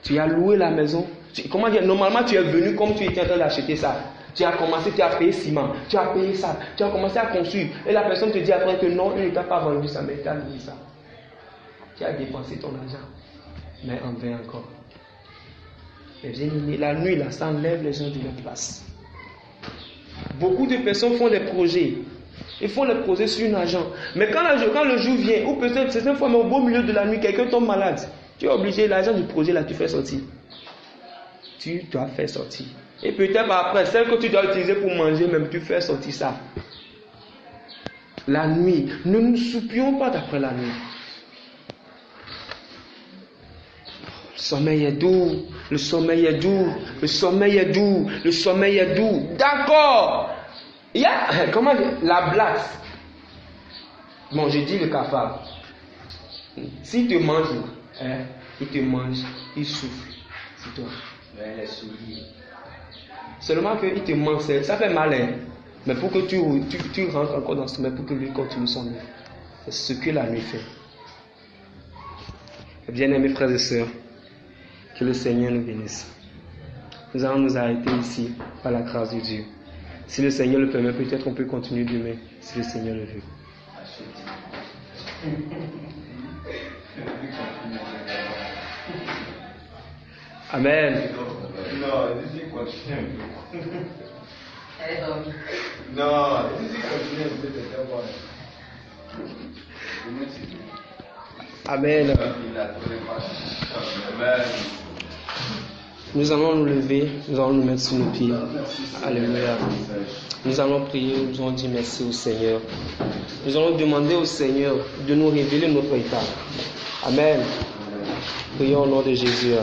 Tu as loué la maison. Comment dire? Normalement, tu es venu comme tu étais en train d'acheter ça. Tu as commencé, tu as payé ciment. Tu as payé ça. Tu as commencé à construire. Et la personne te dit après que non, il ne t'a pas vendu ça, mais il t'a loué ça. Tu as dépensé ton argent. Mais en vain encore. Mais bien aimé, la nuit, là, ça enlève les gens de leur place. Beaucoup de personnes font des projets. Ils font les projets sur un agent. Mais quand le jour vient, ou peut-être certaines fois, mais au beau milieu de la nuit, quelqu'un tombe malade. Tu es obligé, l'argent du projet là, tu fais sortir. tu dois faire sortir. Et peut-être après, celle que tu dois utiliser pour manger, même tu fais sortir ça. La nuit, ne nous soupions pas d'après la nuit. Le sommeil est doux, le sommeil est doux, le sommeil est doux, le sommeil est doux. D'accord. Il y a, comment dire, la blatte. Bon, je dis le cafard. S'il te mange, il te mange, il souffle. C'est toi. Les souris. Seulement qu'il te mange, ça fait mal. Mais pour que tu rentres encore dans ce sommeil, pour que lui continue son œuvre. C'est ce que la nuit fait. Bien-aimés frères et sœurs, que le Seigneur nous bénisse. Nous allons nous arrêter ici par la grâce de Dieu. Si le Seigneur le permet, peut-être on peut continuer demain, si le Seigneur le veut. Amen. Non, dis continue. Elle est dormie. Non, dis continue, peut-être voir. Amen. Nous allons nous lever, nous allons nous mettre sur nos pieds. Alléluia. Nous allons prier, nous allons dire merci au Seigneur. Nous allons demander au Seigneur de nous révéler notre état. Amen. Prions au nom de Jésus.